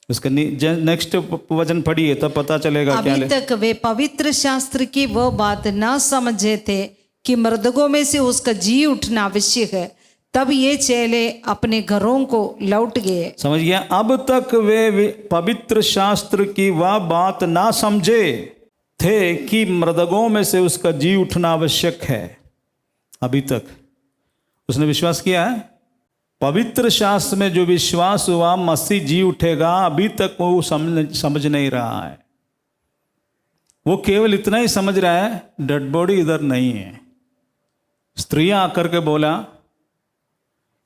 उसका नेक्स्ट वचन पढ़िए तब पता चलेगा। अभी तक वे पवित्र शास्त्र की वह बात न समझे थे कि मृतकों में से उसका जी उठना आवश्यक है। तब ये चेले अपने घरों को लौट गए। समझ गया? अब तक वे पवित्र शास्त्र की वह बात ना समझे थे कि मृतकों में से उसका जी उठना आवश्यक है। अभी तक उसने विश्वास किया है। पवित्र शास्त्र में जो विश्वास हुआ मसीह जी उठेगा, अभी तक वो समझ नहीं रहा है। वो केवल इतना ही समझ रहा है डेड बॉडी इधर नहीं है। स्त्रियां आकर के बोला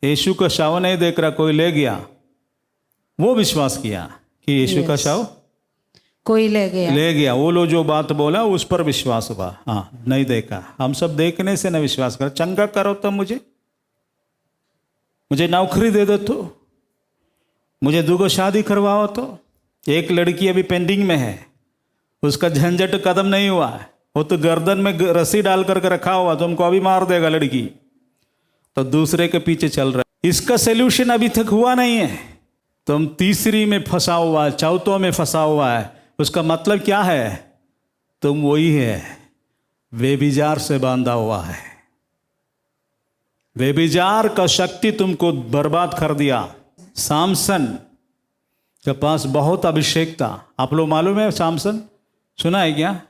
यीशु का शव नहीं देख रहा, कोई ले गया। वो विश्वास किया कि यीशु का शव कोई ले गया। वो लोग जो बात बोला उस पर विश्वास हुआ। हाँ, नहीं देखा। हम सब देखने से न विश्वास कर। चंगा करो तो मुझे नौकरी दे दो, तो मुझे 2 शादी करवाओ, तो एक लड़की अभी पेंडिंग में है, उसका झंझट कदम नहीं हुआ है, वो तो गर्दन में रस्सी डाल करके रखा हुआ, तुमको अभी मार देगा लड़की, तो दूसरे के पीछे चल रहा है। इसका सोल्यूशन अभी तक हुआ नहीं है, तुम तीसरी में फंसा हुआ है, चौथों में फंसा हुआ है। उसका मतलब क्या है? तुम वही है, व्यभिचार से बांधा हुआ है। व्यभिचार का शक्ति तुमको बर्बाद कर दिया। सामसन के पास बहुत अभिषेक था। आप लोग मालूम है सामसन? सुना है क्या?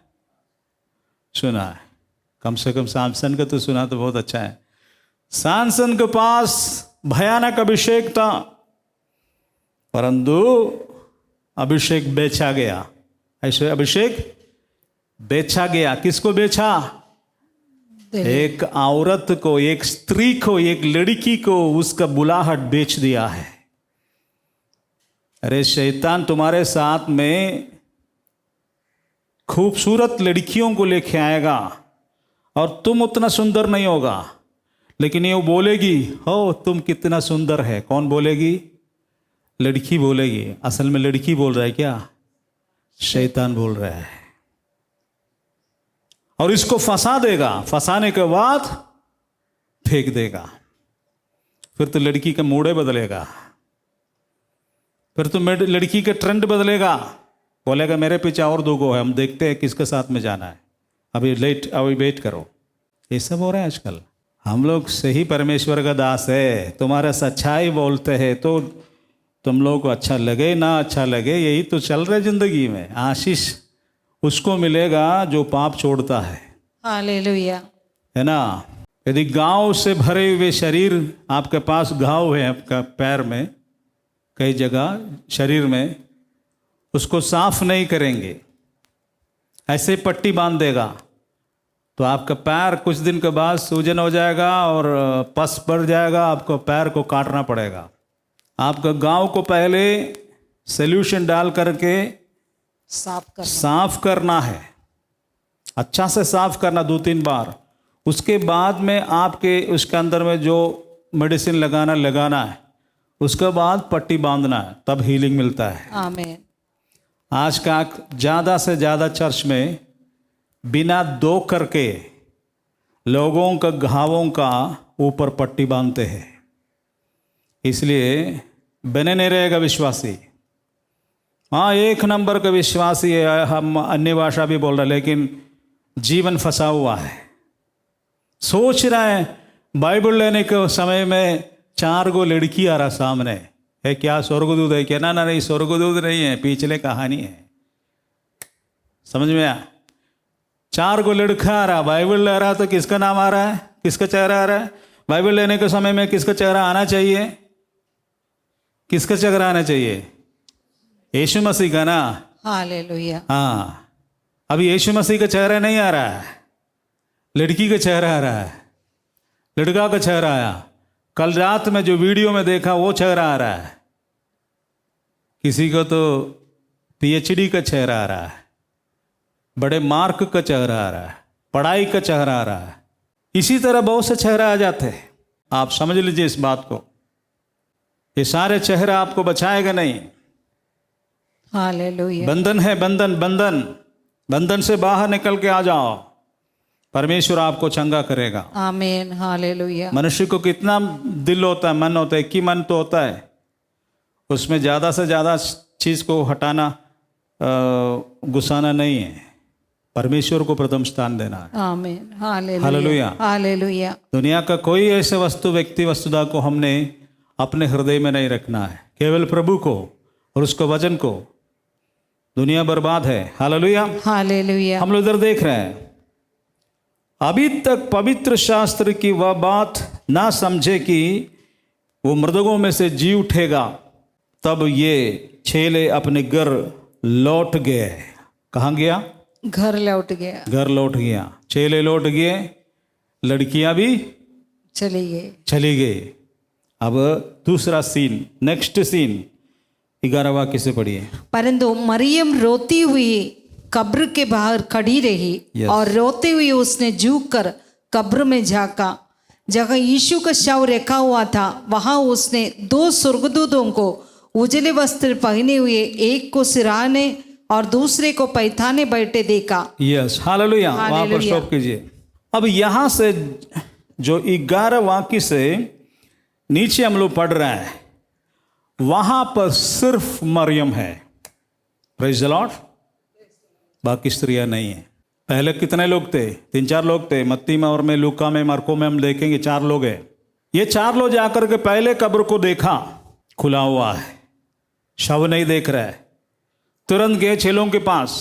सुना है, कम से कम सामसन का तो सुना तो बहुत अच्छा है। सामसन के पास भयानक अभिषेक था, परंतु अभिषेक बेचा गया। ऐसे अभिषेक बेचा गया। किसको बेचा? एक औरत को, एक स्त्री को, एक लड़की को उसका बुलाहट बेच दिया है। अरे शैतान तुम्हारे साथ में खूबसूरत लड़कियों को लेके आएगा और तुम उतना सुंदर नहीं होगा, लेकिन ये बोलेगी हो तुम कितना सुंदर है। कौन बोलेगी? लड़की बोलेगी। असल में लड़की बोल रहा है क्या? शैतान बोल रहा है। और इसको फंसा देगा, फंसाने के बाद फेंक देगा। फिर तो लड़की का मूड बदलेगा, फिर तो लड़की का ट्रेंड बदलेगा। बोलेगा मेरे पीछे और 2 गो है, हम देखते हैं किसके साथ में जाना है, अभी वेट करो। ये सब हो रहा है आजकल। हम लोग सही परमेश्वर का दास है, तुम्हारा सच्चाई बोलते हैं तो तुम लोग को अच्छा लगे ना अच्छा लगे, यही तो चल रहा है ज़िंदगी में। आशीष उसको मिलेगा जो पाप छोड़ता है, हालेलुया। है ना। यदि घाव से भरे हुए शरीर, आपके पास घाव है आपका पैर में, कई जगह शरीर में, उसको साफ नहीं करेंगे, ऐसे पट्टी बांध देगा तो आपका पैर कुछ दिन के बाद सूजन हो जाएगा और पस बढ़ जाएगा, आपको पैर को काटना पड़ेगा। आपका घाव को पहले सॉल्यूशन डाल करके साफ करना है, अच्छा से साफ करना 2-3 बार। उसके बाद में आपके उसके अंदर में जो मेडिसिन लगाना है, उसके बाद पट्टी बांधना है, तब हीलिंग मिलता है। आमीन। आज का ज़्यादा से ज़्यादा चर्च में बिना धो करके लोगों का घावों का ऊपर पट्टी बांधते हैं, इसलिए बने नहीं रहेगा विश्वासी। हाँ, 1 नंबर का विश्वासी है, हम अन्य भाषा भी बोल रहे हैं, लेकिन जीवन फंसा हुआ है। सोच रहा है बाइबल लेने के समय में 4 गो लड़की आ रहा सामने है, क्या स्वर्गदूत है क्या? ना नहीं, स्वर्गदूत नहीं है, पिछले कहानी है। समझ में आया? 4 गो लड़का आ रहा, बाइबल ले रहा तो किसका नाम आ रहा है, किसका चेहरा आ रहा है? बाइबल लेने के समय में किसका चेहरा आना चाहिए? किसका चेहरा आना चाहिए? यीशु मसीह का ना। हालेलुया। हाँ, अभी यीशु मसीह का चेहरा नहीं आ रहा है, लड़की का चेहरा आ रहा है, लड़का का चेहरा आया। कल रात में जो वीडियो में देखा वो चेहरा आ रहा है, किसी को तो PhD का चेहरा आ रहा है, बड़े मार्क का चेहरा आ रहा है, पढ़ाई का चेहरा आ रहा है। इसी तरह बहुत से चेहरा आ जाते हैं। आप समझ लीजिए इस बात को, ये सारे चेहरा आपको बचाएगा नहीं। हालेलुया। बंधन है, बंधन से बाहर निकल के आ जाओ, परमेश्वर आपको चंगा करेगा। आमीन। हालेलुया। मनुष्य को कितना दिल होता है, मन होता है, एक ही मन तो होता है, उसमें ज़्यादा से ज़्यादा चीज़ को हटाना, गुस्साना नहीं है, परमेश्वर को प्रथम स्थान देना है। आमीन। हालेलुया। हालेलुया। हालेलुया। दुनिया का कोई ऐसे वस्तुदा को हमने अपने हृदय में नहीं रखना है, केवल प्रभु को और उसको वचन को। दुनिया बर्बाद है। हालेलुया। हालेलुया। हम लोग इधर देख रहे हैं, अभी तक पवित्र शास्त्र की वह बात ना समझे कि वो मृतकों में से जी उठेगा, तब ये चेले अपने घर लौट गए। कहाँ गया? घर लौट गया। घर लौट गया, चेले लौट गए, लड़कियां भी चली गई। अब दूसरा सीन, नेक्स्ट सीन 11 वाक्य से पढ़िए। परंतु मरियम रोती हुई कब्र के बाहर खड़ी रही। Yes. और रोते हुए उसने झुक कर कब्र में झांका। जहाँ यीशु का शव रखा हुआ था, वहां उसने 2 स्वर्गदूतों को उजले वस्त्र पहने हुए, एक को सिरहाने और दूसरे को पैठाने बैठे देखा। Yes, hallelujah. वहां पर स्टॉप कीजिए। अब यहां से जो 11 वाक्य से नीचे हम लोग पढ़ रहे हैं, वहां पर सिर्फ मरियम है। Praise the Lord. बाकी स्त्रियां नहीं है। पहले कितने लोग थे? 3-4 लोग थे। मत्ती में और में, लूका में, मार्को में हम देखेंगे 4 लोग हैं। ये 4 लोग जाकर के पहले कब्र को देखा, खुला हुआ है, शव नहीं देख रहा है। तुरंत गए चेलों के पास।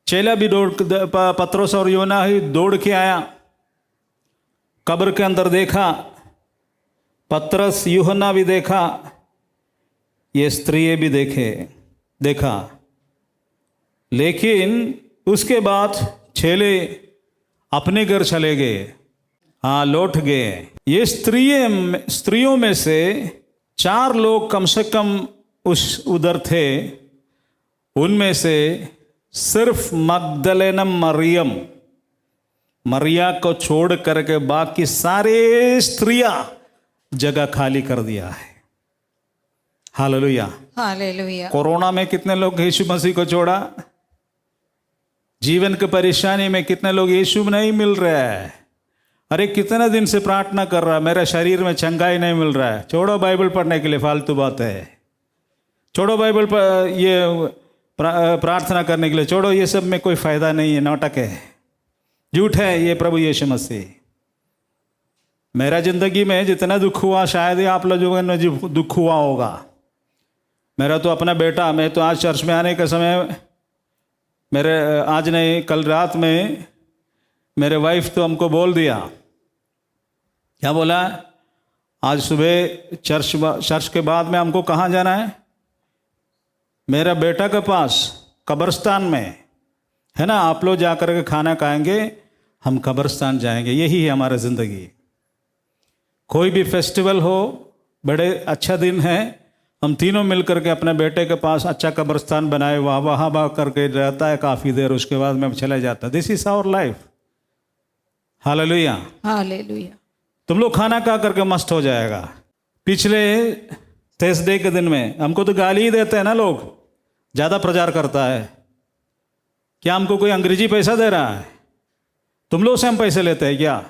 चेला भी पतरस और यूहन्ना ही दौड़ के आया, कब्र के अंदर देखा, पतरस यूहन्ना भी देखा, ये स्त्रियां भी देखा। लेकिन उसके बाद चेले अपने घर चले गए। हाँ, लौट गए। ये स्त्रियों में से 4 लोग कम से कम उधर थे। उनमें से सिर्फ मगदलेना मरिया को छोड़ करके बाकी सारे स्त्रियां जगह खाली कर दिया है। हालेलुया। हालेलुया। कोरोना में कितने लोग यीशु मसीह को छोड़ा? जीवन की परेशानी में कितने लोग यीशु नहीं मिल रहा है? अरे कितने दिन से प्रार्थना कर रहा, मेरा शरीर में चंगाई नहीं मिल रहा है। छोड़ो बाइबल पढ़ने के लिए, फालतू बात है। छोड़ो बाइबल पर ये प्रार्थना करने के लिए, छोड़ो ये सब में कोई फ़ायदा नहीं है, नाटक है, झूठ है ये प्रभु यीशु मसीह। मेरा ज़िंदगी में जितना दुख हुआ शायद ही आप लोगों ने दुख हुआ होगा। मेरा तो अपना बेटा, मैं तो आज चर्च में आने के समय मेरे आज नहीं कल रात में मेरे वाइफ तो हमको बोल दिया, क्या बोला, आज सुबह चर्च के बाद में हमको कहाँ जाना है, मेरा बेटा के पास कब्रिस्तान में है ना, आप लोग जाकर के खाना खाएंगे, हम कब्रिस्तान जाएंगे। यही है हमारा ज़िंदगी। कोई भी फेस्टिवल हो, बड़े अच्छा दिन है, हम तीनों मिलकर के अपने बेटे के पास अच्छा कब्रिस्तान बनाए, वहाँ करके रहता है काफ़ी देर, उसके बाद में चला जाता है। This is our life. Hallelujah hallelujah. तुम लोग खाना खा करके मस्त हो जाएगा। पिछले थर्सडे के दिन में हमको तो गाली ही देते हैं ना लोग, ज़्यादा प्रचार करता है। क्या हमको कोई अंग्रेजी पैसा दे रहा है? तुम लोग से हम पैसे लेते हैं क्या?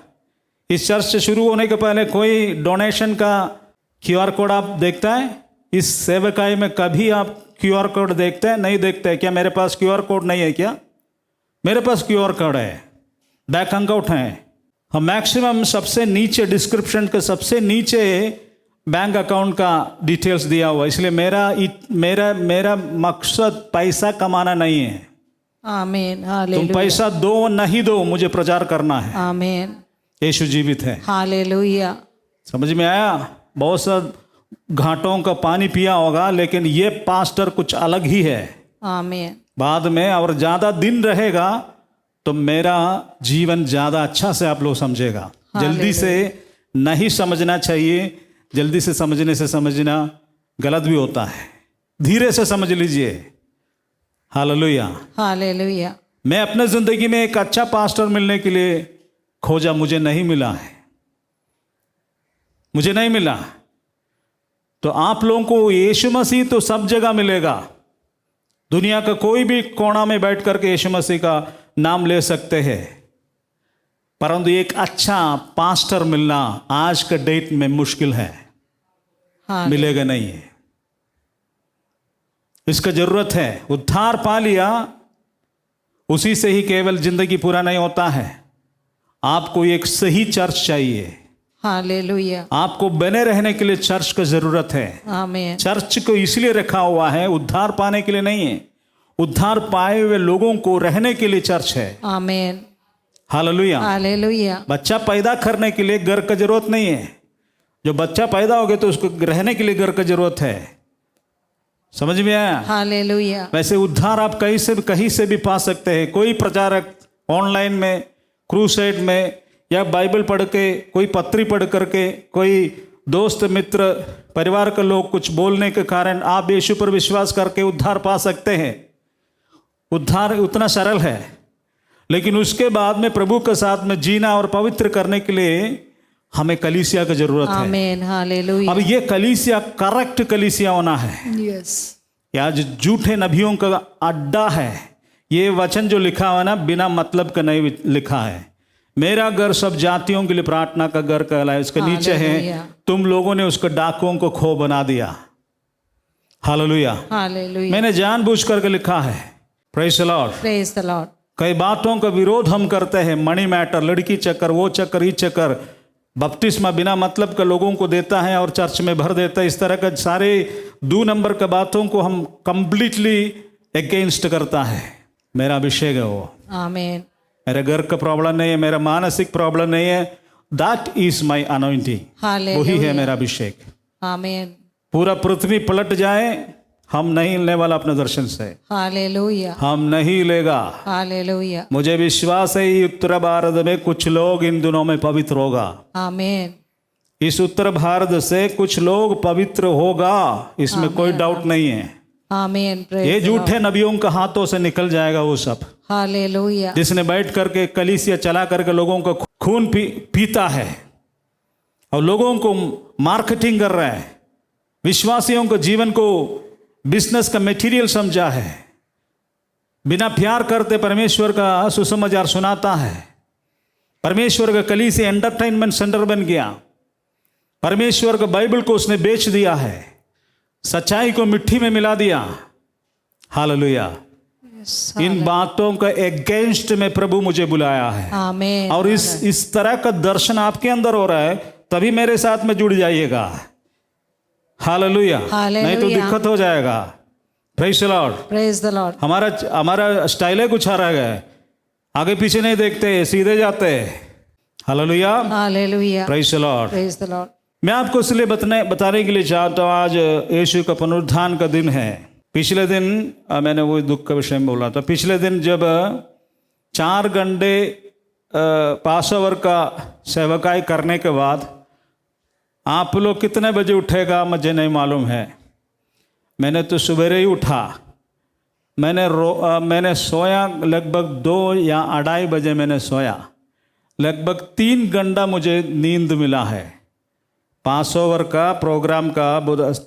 इस चर्च से शुरू होने के पहले कोई डोनेशन का QR कोड आप देखता है? इस सेवकाई में कभी आप QR कोड देखते हैं? नहीं देखते हैं। क्या मेरे पास QR कोड नहीं है क्या? मेरे पास QR कोड है, बैंक अकाउंट है। हम मैक्सिमम सबसे नीचे डिस्क्रिप्शन के सबसे नीचे बैंक अकाउंट का डिटेल्स दिया हुआ। इसलिए मेरा मकसद पैसा कमाना नहीं है। आमीन हालेलुया। तुम पैसा दो नहीं दो, मुझे प्रचार करना है। आमीन। यीशु जीवित है। हालेलुया। समझ में आया? बहुत सा घाटों का पानी पिया होगा, लेकिन ये पास्टर कुछ अलग ही है। आमीन। बाद में और ज़्यादा दिन रहेगा तो मेरा जीवन ज़्यादा अच्छा से आप लोग समझेगा। जल्दी से नहीं समझना चाहिए, जल्दी से समझने से समझना गलत भी होता है। धीरे से समझ लीजिए। Hallelujah hallelujah. मैं अपने ज़िंदगी में एक अच्छा पास्टर मिलने के लिए खोजा, मुझे नहीं मिला है, मुझे नहीं मिला। तो आप लोगों को यीशु मसीह तो सब जगह मिलेगा। दुनिया का कोई भी कोना में बैठ करके यीशु मसीह का नाम ले सकते हैं, परंतु एक अच्छा पास्टर मिलना आज के डेट में मुश्किल है। मिलेगा नहीं है। इसका जरूरत है। उद्धार पा लिया, उसी से ही केवल जिंदगी पूरा नहीं होता है। आपको एक सही चर्च चाहिए। हालेलुया। आपको बने रहने के लिए चर्च की जरूरत है। आमीन। चर्च को इसलिए रखा हुआ है, उद्धार पाने के लिए नहीं है। उद्धार पाए हुए लोगों को रहने के लिए चर्च है। आमीन। Hallelujah hallelujah. बच्चा पैदा करने के लिए घर का जरूरत नहीं है। जो बच्चा पैदा हो गया तो उसको रहने के लिए घर का जरूरत है। समझ में आया? हालेलुया। वैसे उद्धार आप कहीं से भी पा सकते हैं। कोई प्रचारक ऑनलाइन में, क्रूसेड में, या बाइबल पढ़ के, कोई पत्री पढ़ करके, कोई दोस्त मित्र परिवार के लोग कुछ बोलने के कारण आप यीशु पर विश्वास करके उद्धार पा सकते हैं। उद्धार उतना सरल है, लेकिन उसके बाद में प्रभु के साथ में जीना और पवित्र करने के लिए हमें कलीसिया की जरूरत है। आमीन हालेलुया। अब ये कलीसिया करेक्ट कलीसिया होना है। यस। आज झूठे नबियों का अड्डा है। ये वचन जो लिखा हुआ ना, बिना मतलब का नहीं लिखा है। मेरा घर सब जातियों के लिए प्रार्थना का घर कहलाए। इसके नीचे है, तुम लोगों ने उसके डाकुओं को खो बना दिया। Hallelujah hallelujah. मैंने जानबूझ करके लिखा है। Praise the Lord. Praise the Lord. कई बातों का विरोध हम करते हैं। मनी मैटर, लड़की चक्कर, वो चक्कर, ये चक्कर, बपतिस्मा बिना मतलब का लोगों को देता है और चर्च में भर देता है। इस तरह का सारे 2 नंबर के बातों को हम कंप्लीटली अगेंस्ट करता है। मेरा अभिषेक है वो। आमीन। मेरे घर का प्रॉब्लम नहीं है, मेरा मानसिक प्रॉब्लम नहीं है। That is my anointing. वही है मेरा अभिषेक। आमीन। पूरा पृथ्वी पलट जाए, हम नहीं हिलने वाला अपने दर्शन से। हालेलुया। हम नहीं लेगा। हालेलुया। मुझे विश्वास है उत्तर भारत में कुछ लोग इन दिनों में पवित्र होगा। आमीन। इस उत्तर भारत से कुछ लोग पवित्र होगा, इसमें कोई डाउट नहीं है। आमीन। ये झूठे नबियों के हाथों से निकल जाएगा वो सब। हालेलुया। जिसने बैठ करके कलीसिया चला करके लोगों को खून पीता है और लोगों को मार्केटिंग कर रहा है, विश्वासियों को जीवन को बिजनेस का मटेरियल समझा है, बिना प्यार करते परमेश्वर का सुसमाचार सुनाता है। परमेश्वर का कलीसिया एंटरटेनमेंट सेंटर बन गया। परमेश्वर का बाइबल को उसने बेच दिया है। सच्चाई को मिट्टी में मिला दिया। हालेलुया। इन बातों का अगेंस्ट में प्रभु मुझे बुलाया है, आमीन। और इस तरह का दर्शन आपके अंदर हो रहा है, तभी मेरे साथ में जुड़ जाइएगा। हालेलुया। नहीं तो दिक्कत हो जाएगा। Praise the Lord, praise the Lord. हमारा स्टाइल है कुछ आ रहा है, आगे पीछे नहीं देखते, सीधे जाते। Hallelujah, hallelujah, praise the Lord. Praise the Lord. मैं आपको इसलिए बताने के लिए चाहता हूँ, आज यीशु का पुनरुत्थान का दिन है। पिछले दिन मैंने वो दुख का विषय में बोला था। पिछले दिन जब 4 घंटे पासओवर का सेवकाई करने के बाद आप लोग कितने बजे उठेगा मुझे नहीं मालूम है। मैंने तो सवेरे ही उठा। मैंने सोया लगभग 2 या 2:30 बजे मैंने सोया। लगभग 3 घंटा मुझे नींद मिला है। पासओवर का प्रोग्राम का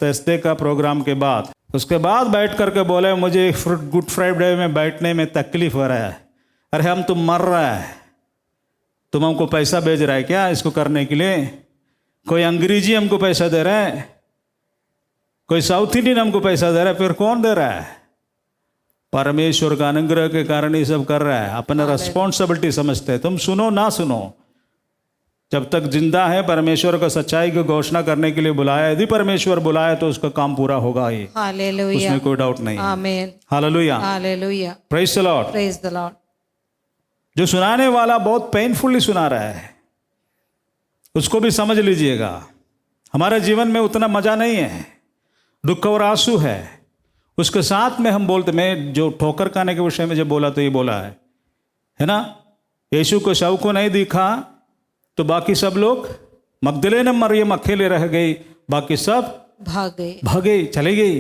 थर्सडे का प्रोग्राम के बाद, उसके बाद बैठ करके बोले मुझे गुड फ्राइडे में बैठने में तकलीफ हो रहा है। अरे हम तो मर रहा है, तुम हमको पैसा भेज रहा है क्या इसको करने के लिए? कोई अंग्रेजी हमको पैसा दे रहा है, कोई साउथ इंडियन हमको पैसा दे रहा है, फिर कौन दे रहा है? परमेश्वर का अनुग्रह के कारण ये सब कर रहा है। अपना रिस्पॉन्सिबिलिटी समझते हैं। तुम सुनो ना सुनो, जब तक जिंदा है परमेश्वर का सच्चाई की घोषणा करने के लिए बुलाया। यदि परमेश्वर बुलाया तो उसका काम पूरा होगा ही, हालेलुया, उसमें कोई डाउट नहीं। आमीन, hallelujah, hallelujah, praise the Lord. Praise the Lord. जो सुनाने वाला बहुत पेनफुली सुना रहा है, उसको भी समझ लीजिएगा। हमारे जीवन में उतना मजा नहीं है, दुख और आंसू है। उसके साथ में हम बोलते, मैं जो ठोकर खाने के विषय में जब बोला तो ये बोला है ना, यीशु को शव को नहीं दिखा तो बाकी सब लोग, मगदलेन मरियम अकेले रह गई, बाकी सब भागे चले गई।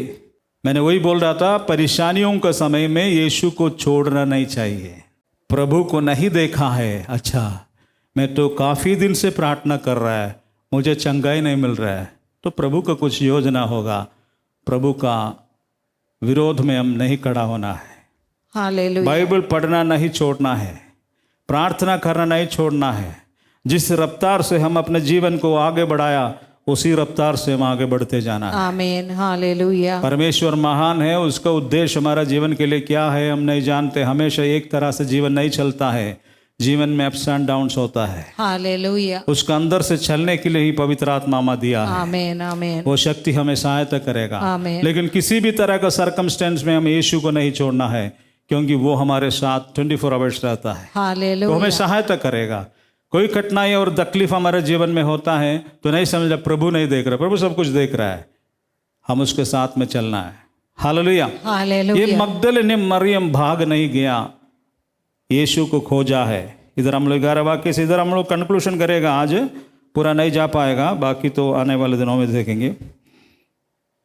मैंने वही बोल रहा था, परेशानियों के समय में यीशु को छोड़ना नहीं चाहिए। प्रभु को नहीं देखा है, अच्छा मैं तो काफ़ी दिन से प्रार्थना कर रहा है, मुझे चंगाई नहीं मिल रहा है, तो प्रभु का कुछ योजना होगा। प्रभु का विरोध में हम नहीं खड़ा होना है। हालेलुया। बाइबल पढ़ना नहीं छोड़ना है, प्रार्थना करना नहीं छोड़ना है। जिस रफ्तार से हम अपने जीवन को आगे बढ़ाया, उसी रफ्तार से हम आगे बढ़ते जाना है। आमीन, हालेलुया। परमेश्वर महान है, उसका उद्देश्य हमारा जीवन के लिए क्या है हम नहीं जानते। हमेशा एक तरह से जीवन नहीं चलता है, जीवन में अप्स एंड डाउन्स होता है। हालेलुया। उसका अंदर से चलने के लिए ही पवित्र आत्मा दिया है। आमीन, आमीन। वो शक्ति हमें सहायता करेगा। आमीन। लेकिन किसी भी तरह का सर्कमस्टेंस में हमें यीशु को नहीं छोड़ना है, क्योंकि वो हमारे साथ 24 आवर्स रहता है। हालेलुया। वो हमें सहायता करेगा। कोई कठिनाई और तकलीफ हमारे जीवन में होता है तो नहीं समझा प्रभु नहीं देख रहा, प्रभु सब कुछ देख रहा है, हम उसके साथ में चलना है। Hallelujah, hallelujah. ये मगदलेन मरियम भाग नहीं गया, यीशु को खोजा है। इधर हम लोग 11 वाक्य से इधर हम लोग कंक्लूशन करेगा, आज पूरा नहीं जा पाएगा, बाकी तो आने वाले दिनों में देखेंगे।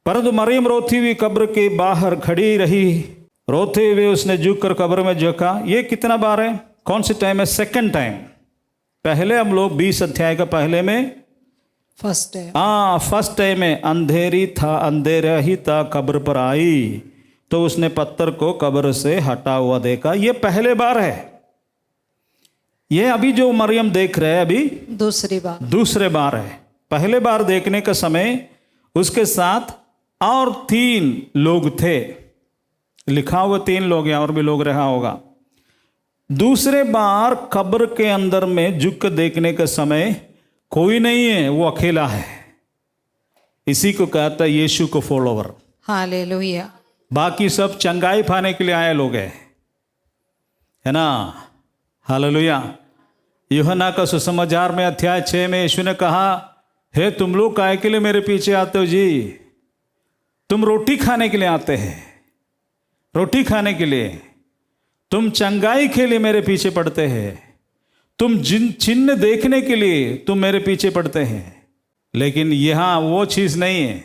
परंतु मरियम रोती हुई कब्र के बाहर खड़ी रही, रोते हुए उसने झुक कर कब्र में झुका। ये कितना बार है, कौन से टाइम है? Second time. पहले हम लोग 20 अध्याय का पहले में फर्स्ट है, फर्स्ट टाइम में अंधेरा ही था, कब्र पर आई तो उसने पत्थर को कब्र से हटा हुआ देखा। ये पहले बार है। ये अभी जो मरियम देख रहे हैं अभी दूसरे बार है। पहले बार देखने का समय उसके साथ और 3 लोग थे, लिखा हुआ 3 लोग या और भी लोग रहा होगा। दूसरे बार कब्र के अंदर में झुक देखने का समय कोई नहीं है, वो अकेला है। इसी को कहता है यीशु को फॉलोवर। हालेलुया। बाकी सब चंगाई पाने के लिए आए लोग हैं, है ना। हालेलुया। यूहन्ना का सुसमाचार में अध्याय 6 में यीशु ने कहा, हे तुम लोग काहे के लिए मेरे पीछे आते हो जी? तुम रोटी खाने के लिए आते हैं, रोटी खाने के लिए। तुम चंगाई के लिए मेरे पीछे पड़ते हैं, तुम चिन्ह देखने के लिए तुम मेरे पीछे पड़ते हैं। लेकिन यहाँ वो चीज़ नहीं है।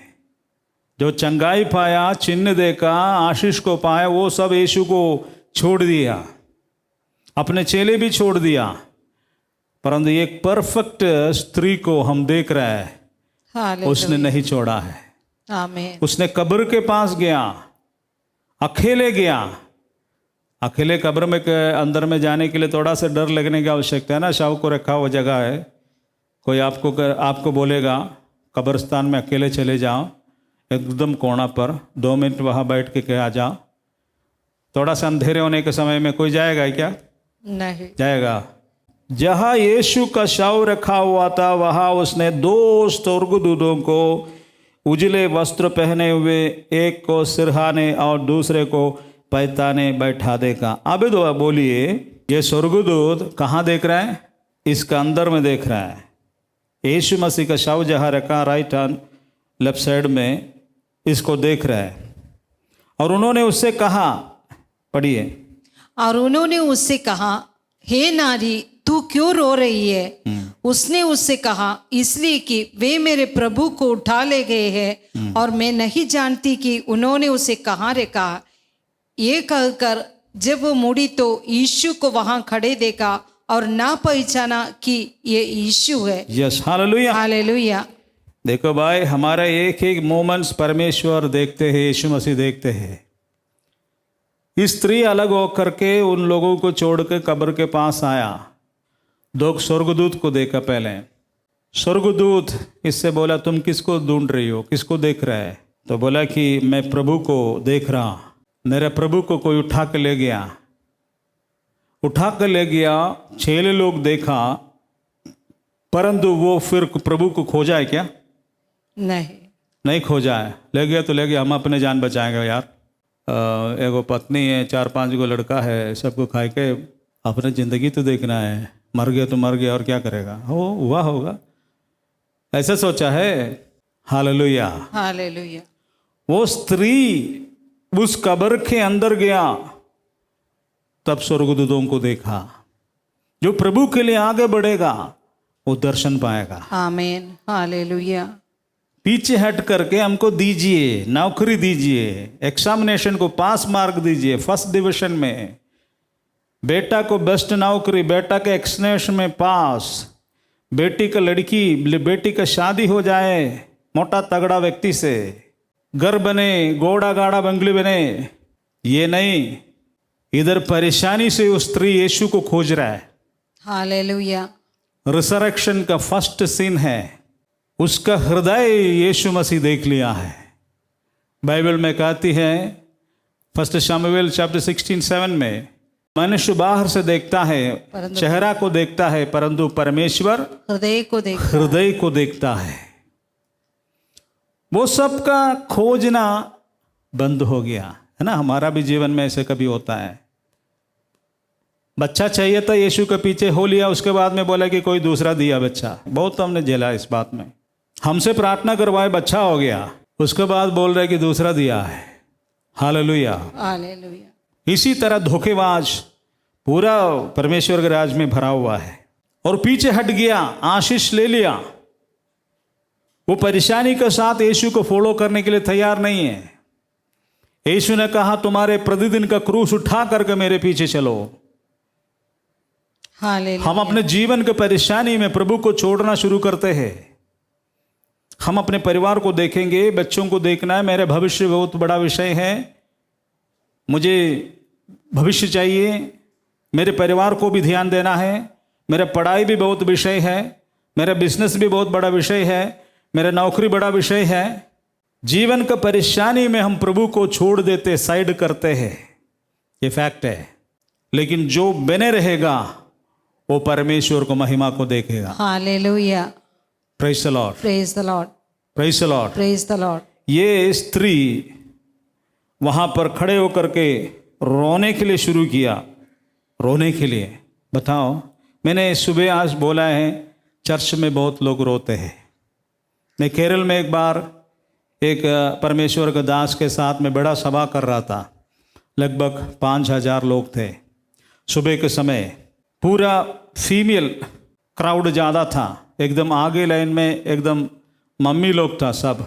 जो चंगाई पाया, चिन्ह देखा, आशीष को पाया, वो सब यीशु को छोड़ दिया, अपने चेले भी छोड़ दिया। परंतु एक परफेक्ट स्त्री को हम देख रहे हैं, उसने नहीं छोड़ा है। आमीन। उसने कब्र के पास गया, अकेले गया। अकेले कब्र में अंदर में जाने के लिए थोड़ा सा डर लगने की आवश्यकता है ना। शव को रखा हुआ जगह है, कोई आपको बोलेगा कब्रिस्तान में अकेले चले जाओ, एकदम कोना पर 2 मिनट वहाँ बैठ के आ जाओ। थोड़ा सा अंधेरे होने के समय में कोई जाएगा क्या? नहीं। जाएगा। जहाँ यीशु का शव रखा हुआ था वहाँ उसने 2 स्वर्गदूतों को उजले वस्त्र पहने हुए, एक को सिरहाने और दूसरे को पैताने बैठा देखा। अब तो बोलिए, ये स्वर्गदूत कहाँ देख रहा है? इसका अंदर में देख रहा है। यीशु मसीह का शव जहाँ रखा राइट हैंड लेफ्ट साइड में, इसको देख रहा है। और उन्होंने उससे कहा, पढ़िए। और उन्होंने उससे कहा, हे नारी, तू क्यों रो रही है? उसने उससे कहा, इसलिए कि वे मेरे प्रभु को उठा ले गए हैं और मैं नहीं जानती कि उन्होंने उसे कहाँ रखा। ये कहकर जब वो मुड़ी तो यीशु को वहां खड़े देखा और ना पहचाना कि ये यीशु है। Yes, hallelujah, hallelujah. देखो भाई, हमारा एक एक मोमेंट्स परमेश्वर देखते हैं, यीशु मसीह देखते हैं। स्त्री अलग होकर के उन लोगों को छोड़ के कब्र के पास आया। 2 स्वर्गदूत को देखा। पहले स्वर्गदूत इससे बोला, तुम किसको ढूंढ रही हो, किसको देख रहा है? तो बोला कि मैं प्रभु को देख रहा, मेरे प्रभु को कोई उठा के ले गया। उठा के ले गया, 6 लोग देखा, परंतु वो फिर प्रभु को खोजा है क्या? नहीं खोजा है। ले गया तो ले गया, हम अपने जान बचाएंगे यार। एगो पत्नी है, 4-5 गो लड़का है, सबको खा के अपने ज़िंदगी तो देखना है। मर गया तो मर गया, और क्या करेगा? हुआ होगा, ऐसा सोचा है। Hallelujah, hallelujah. वो स्त्री उस कब्र के अंदर गया, तब स्वर्गदूतों को देखा। जो प्रभु के लिए आगे बढ़ेगा वो दर्शन पाएगा। आमीन, हालेलुया। पीछे हट करके हमको दीजिए, नौकरी दीजिए, एग्जामिनेशन को पास मार्क दीजिए, फर्स्ट डिवीजन में, बेटा को बेस्ट नौकरी, बेटा के एग्जामिनेशन में पास, बेटी का बेटी का शादी हो जाए मोटा तगड़ा व्यक्ति से, घर बने, घोड़ा गाड़ा बंगले बने। ये नहीं, इधर परेशानी से उस स्त्री यीशु को खोज रहा है। हालेलुया। रिसरेक्शन का फर्स्ट सीन है, उसका हृदय यीशु मसीह देख लिया है। बाइबल में कहती है 1 शमूएल चैप्टर 16:7 में, मनुष्य बाहर से देखता है, चेहरा को देखता है, परंतु परमेश्वर हृदय को देखता है। वो सबका खोजना बंद हो गया है ना। हमारा भी जीवन में ऐसे कभी होता है। बच्चा चाहिए था, यीशु के पीछे हो लिया, उसके बाद में बोला कि कोई दूसरा दिया बच्चा। बहुत हमने झेला इस बात में। हमसे प्रार्थना करवाए, बच्चा हो गया, उसके बाद बोल रहे कि दूसरा दिया है। Hallelujah, hallelujah. इसी तरह धोखेबाज पूरा परमेश्वर के राज में भरा हुआ है और पीछे हट गया, आशीष ले लिया। वो परेशानी के साथ यीशु को फॉलो करने के लिए तैयार नहीं है। यीशु ने कहा, तुम्हारे प्रतिदिन का क्रूस उठा करके मेरे पीछे चलो। हम अपने जीवन के परेशानी में प्रभु को छोड़ना शुरू करते हैं। हम अपने परिवार को देखेंगे, बच्चों को देखना है। मेरे भविष्य बहुत बड़ा विषय है, मुझे भविष्य चाहिए, मेरे परिवार को भी ध्यान देना है, मेरा पढ़ाई भी बहुत विषय है, मेरा बिजनेस भी बहुत बड़ा विषय है, मेरा नौकरी बड़ा विषय है। जीवन का परेशानी में हम प्रभु को छोड़ देते, साइड करते हैं, ये फैक्ट है। लेकिन जो बने रहेगा वो परमेश्वर को महिमा को देखेगा। Hallelujah, praise the Lord, praise the Lord, praise the Lord, praise the Lord. ये स्त्री वहां पर खड़े होकर के रोने के लिए शुरू किया, रोने के लिए। बताओ, मैंने सुबह आज बोला है, चर्च में बहुत लोग रोते हैं। मैं केरल में एक बार एक परमेश्वर के दास के साथ में बड़ा सभा कर रहा था। लगभग 5,000 लोग थे। सुबह के समय पूरा फीमेल क्राउड ज़्यादा था, एकदम आगे लाइन में एकदम मम्मी लोग था सब।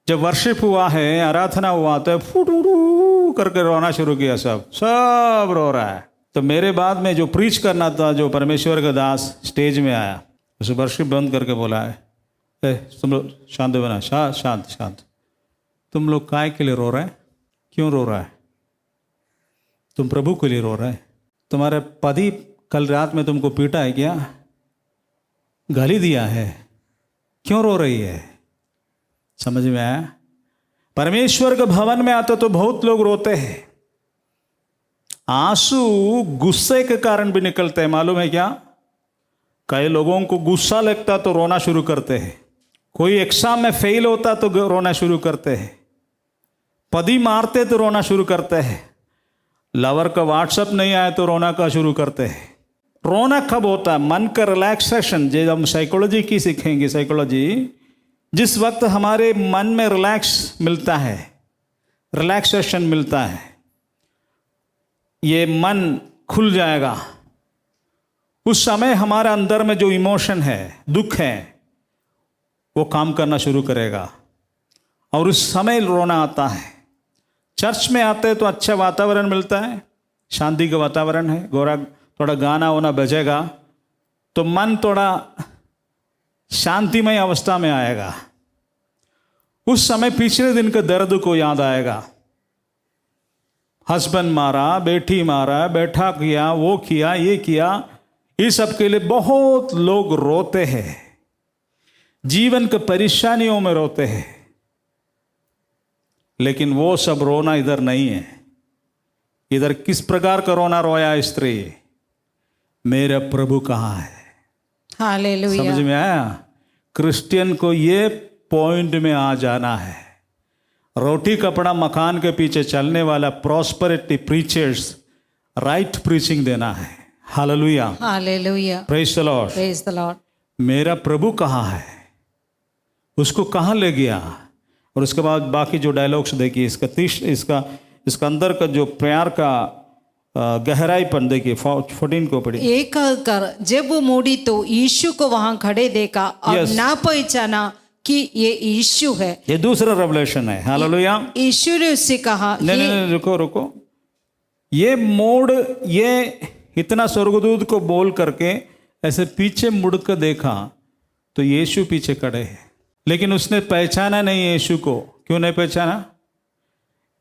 जब वर्शिप हुआ है, आराधना हुआ तो फुटू करके रोना शुरू किया, सब रो रहा है। तो मेरे बाद में जो प्रीच करना था, जो परमेश्वर का दास स्टेज में आया, उस वर्शिप बंद करके बोला है, तुम लोग शांत बना, शांत। तुम लोग काय के लिए रो रहे हैं? क्यों रो रहा है? तुम प्रभु के लिए रो रहे हैं। तुम्हारे पति कल रात में तुमको पीटा है क्या? गाली दिया है? क्यों रो रही है? समझ में आया? परमेश्वर के भवन में आते तो बहुत लोग रोते हैं, आंसू गुस्से के कारण भी निकलते हैं। मालूम है क्या? कई लोगों को गुस्सा लगता तो रोना शुरू करते हैं, कोई एग्जाम में फेल होता तो रोना शुरू करते हैं, पति मारते तो रोना शुरू करते हैं, लवर का व्हाट्सएप नहीं आए तो रोना का शुरू करते हैं। रोना कब होता है? मन का रिलैक्सेशन, जो हम साइकोलॉजी की सीखेंगे, साइकोलॉजी, जिस वक्त हमारे मन में रिलैक्स मिलता है, रिलैक्सेशन मिलता है, ये मन खुल जाएगा, उस समय हमारे अंदर में जो इमोशन है, दुख है, वो काम करना शुरू करेगा और उस समय रोना आता है। चर्च में आते हैं तो अच्छा वातावरण मिलता है, शांति का वातावरण है, थोड़ा गाना वाना बजेगा तो मन थोड़ा शांतिमय अवस्था में आएगा। उस समय पिछले दिन के दर्द को याद आएगा, हस्बैंड मारा, बेटी मारा, बैठा किया, वो किया, ये किया, इस सब के लिए बहुत लोग रोते हैं, जीवन के परेशानियों में रोते हैं। लेकिन वो सब रोना इधर नहीं है। इधर किस प्रकार का रोना रोया स्त्री? मेरा प्रभु कहाँ है? हालेलुया। समझ में आया? क्रिश्चियन को ये पॉइंट में आ जाना है। रोटी कपड़ा मकान के पीछे चलने वाला प्रॉस्पेरिटी प्रीचर्स राइट प्रीचिंग देना है। Hallelujah, hallelujah, praise the Lord, praise the Lord. मेरा प्रभु कहाँ है, उसको कहाँ ले गया? और उसके बाद बाकी जो डायलॉग्स देखिए, इसका अंदर का जो प्यार का गहराईपन देखिए। 14 को पढ़िए। एक कर जब वो मुड़ी तो यीशु को वहां खड़े देखा और Yes. ना पहचाना कि ये यीशु है। ये दूसरा रेवलेशन है। हालेलुया। यीशु ने उससे कहा, नहीं, रुको, ये मोड़, ये इतना स्वर्गदूत को बोल करके ऐसे पीछे मुड़ कर देखा तो यीशु पीछे खड़े हैं, लेकिन उसने पहचाना नहीं यीशु को। क्यों नहीं पहचाना?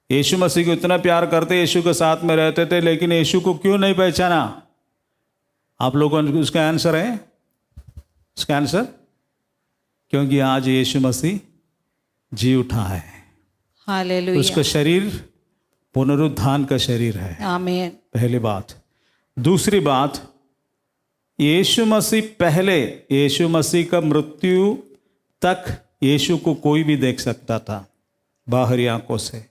यीशु मसीह को इतना प्यार करते, यीशु के साथ में रहते थे, लेकिन यीशु को क्यों नहीं पहचाना? आप लोगों को उसका आंसर है, उसका आंसर, क्योंकि आज यीशु मसीह जी उठा है। हालेलुया, उसका शरीर पुनरुत्थान का शरीर है। आमीन। पहली बात। दूसरी बात, यीशु मसीह पहले, यीशु मसीह का मृत्यु तक यीशु को कोई भी देख सकता था बाहरी आंखों से,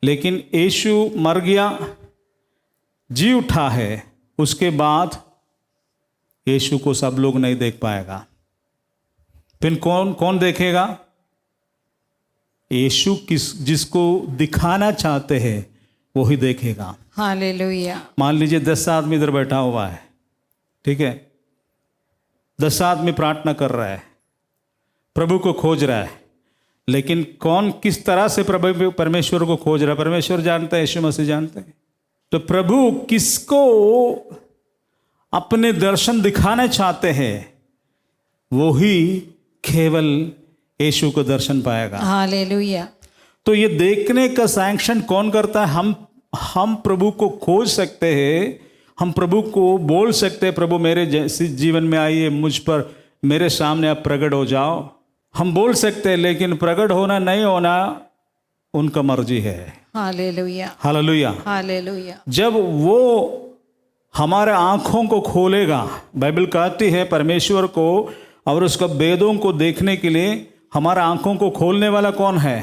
लेकिन यीशु मर गया, जी उठा है, उसके बाद यीशु को सब लोग नहीं देख पाएगा। फिर कौन देखेगा? यीशु जिसको दिखाना चाहते हैं वही देखेगा। हालेलुया। मान लीजिए 10 आदमी इधर बैठा हुआ है, ठीक है, 10 आदमी प्रार्थना कर रहा है, प्रभु को खोज रहा है, लेकिन कौन किस तरह से प्रभु परमेश्वर को खोज रहा है? परमेश्वर जानते हैं, यीशु मसीह जानते हैं। तो प्रभु किसको अपने दर्शन दिखाना चाहते हैं वही केवल यीशु को दर्शन पाएगा। हालेलुया। तो ये देखने का सैंक्शन कौन करता है? हम प्रभु को खोज सकते हैं, हम प्रभु को बोल सकते हैं, प्रभु मेरे जीवन में आइए, मुझ पर, मेरे सामने आप प्रकट हो जाओ। हम बोल सकते हैं, लेकिन प्रकट होना नहीं होना उनका मर्जी है। Hallelujah, hallelujah. हालेलुया। जब वो हमारे आंखों को खोलेगा, बाइबल कहती है परमेश्वर को और उसका वेदों को देखने के लिए हमारा आंखों को खोलने वाला कौन है?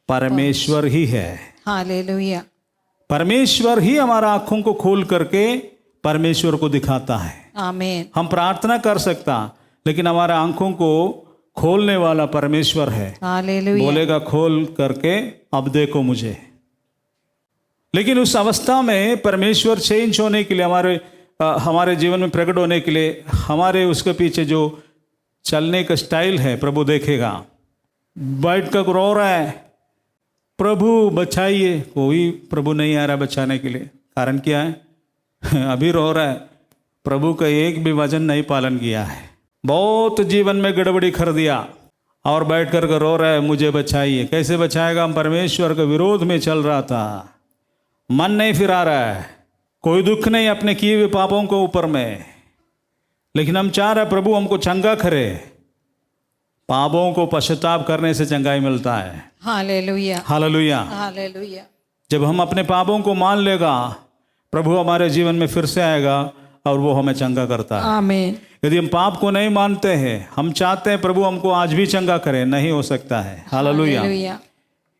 परमेश्वर ही है। हालेलुया। परमेश्वर ही हमारा आंखों को खोल करके परमेश्वर को दिखाता है। आमीन। हम प्रार्थना कर सकता, लेकिन हमारे आंखों को खोलने वाला परमेश्वर है। हालेलुया। बोलेगा खोल करके अब देखो मुझे। लेकिन उस अवस्था में परमेश्वर चेंज होने के लिए, हमारे जीवन में प्रकट होने के लिए, हमारे उसके पीछे जो चलने का स्टाइल है प्रभु देखेगा। बैठ कर रो रहा है, प्रभु बचाइए, कोई प्रभु नहीं आ रहा बचाने के लिए। कारण क्या है? अभी रो रहा है, प्रभु का एक भी वचन नहीं पालन किया है, बहुत जीवन में गड़बड़ी कर दिया और बैठ कर रो रहा है मुझे बचाइए। कैसे बचाएगा? हम परमेश्वर के विरोध में चल रहा था, मन नहीं फिरा रहा है, कोई दुख नहीं अपने किए हुए पापों को ऊपर में, लेकिन हम चाह रहे प्रभु हमको चंगा करे, पापों को पश्चाताप करने से चंगाई मिलता है। Hallelujah hallelujah. हालेलुया जब हम अपने पापों को मान लेगा, प्रभु हमारे जीवन में फिर से आएगा और वो हमें चंगा करता है। आमीन। यदि हम पाप को नहीं मानते हैं, हम चाहते हैं प्रभु हमको आज भी चंगा करे, नहीं हो सकता है। हालेलुया। हालेलुया।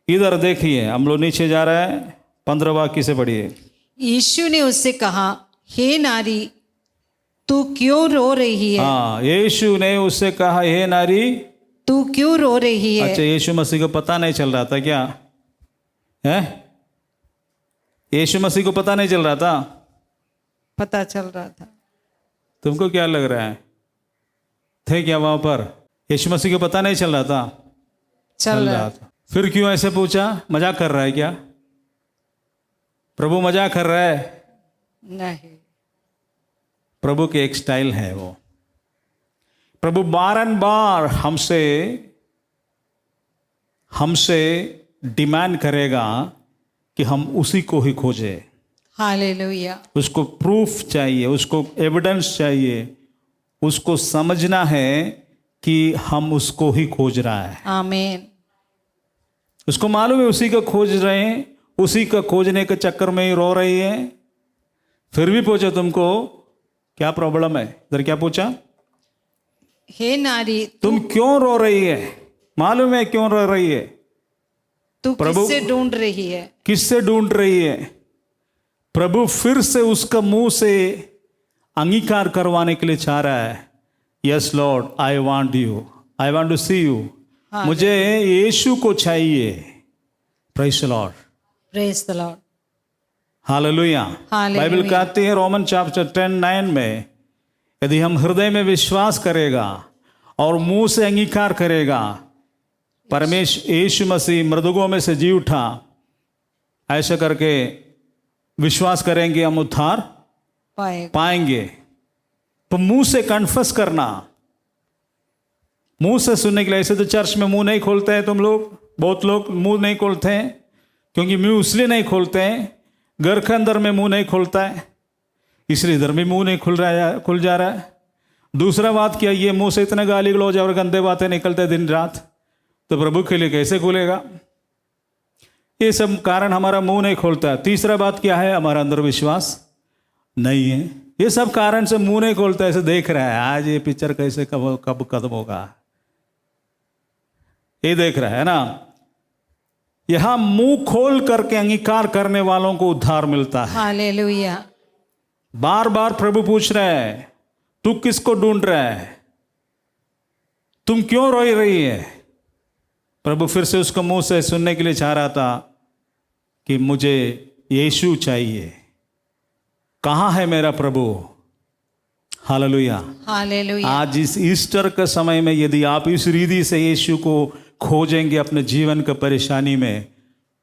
इधर देखिए, हम लोग नीचे जा रहे हैं, 15 वाक्य से पढ़िए। यीशु ने उससे कहा, हे नारी, तू क्यों रो रही है? हाँ, यीशु ने उससे कहा, हे नारी, तू क्यों रो रही है? अच्छा, यीशु मसीह को पता नहीं चल रहा था क्या? है? यीशु मसीह को पता नहीं चल रहा था? पता चल रहा था। तुमको क्या लग रहा है, थे क्या वहां पर? यीशु मसीह को पता नहीं चल रहा था? चल रहा था। फिर क्यों ऐसे पूछा? मजाक कर रहा है क्या? प्रभु मजाक कर रहा है? नहीं। प्रभु के एक स्टाइल है वो। प्रभु बारंबार हमसे डिमांड करेगा कि हम उसी को ही खोजे। हालेलुया। उसको प्रूफ चाहिए, उसको एविडेंस चाहिए, उसको समझना है कि हम उसको ही खोज रहा है। आमीन। उसको मालूम है उसी को खोज रहे हैं, उसी का खोजने के चक्कर में ही रो रही है। फिर भी पूछो, तुमको क्या प्रॉब्लम है? इधर क्या पूछा? हे नारी, तुम क्यों रो रही है? मालूम है क्यों रो रही है? तू प्रभु किससे ढूंढ रही है? किससे ढूंढ रही है? प्रभु फिर से उसका मुंह से अंगीकार करवाने के लिए चाह रहा है। Yes Lord, I want you, I want to see you. मुझे यीशु को चाहिए। Praise the Lord. Praise the Lord. Hallelujah. Bible कहती है रोमन चैप्टर 10:9 में, यदि हम हृदय में विश्वास करेगा और मुंह से अंगीकार करेगा, परमेश्वर यीशु मसीह मृतकों में से जी उठा, ऐसा करके विश्वास करेंगे, हम उद्धार पाएंगे। तो मुंह से कन्फेस करना, मुंह से सुनने के लिए। ऐसे तो चर्च में मुंह नहीं खोलते हैं तुम लोग, बहुत लोग मुंह नहीं खोलते हैं, क्योंकि मुंह इसलिए नहीं खोलते हैं, घर के अंदर में मुंह नहीं खोलता है, इसलिए इधर भी मुंह नहीं खुल जा रहा है। दूसरा बात क्या, ये मुंह से इतने गाली गलौज और गंदे बातें निकलते दिन रात, तो प्रभु के लिए कैसे खुलेगा? ये सब कारण हमारा मुंह नहीं खोलता है। तीसरा बात क्या है, हमारा अंदर विश्वास नहीं है। ये सब कारण से मुंह नहीं खोलता, ऐसे देख रहा है आज ये पिक्चर कैसे कब खत्म होगा, ये देख रहा है ना। यहां मुंह खोल करके अंगीकार करने वालों को उद्धार मिलता है। हालेलुया। बार बार प्रभु पूछ रहा है, तू किसको ढूंढ रहा है? तुम क्यों रो रही है? प्रभु फिर से उसको मुंह से सुनने के लिए चाह रहा था कि मुझे यीशु चाहिए। कहाँ है मेरा प्रभु? हालेलुया। हालेलुया। आज इस ईस्टर के समय में यदि आप इस रीति से यीशु को खोजेंगे अपने जीवन की परेशानी में,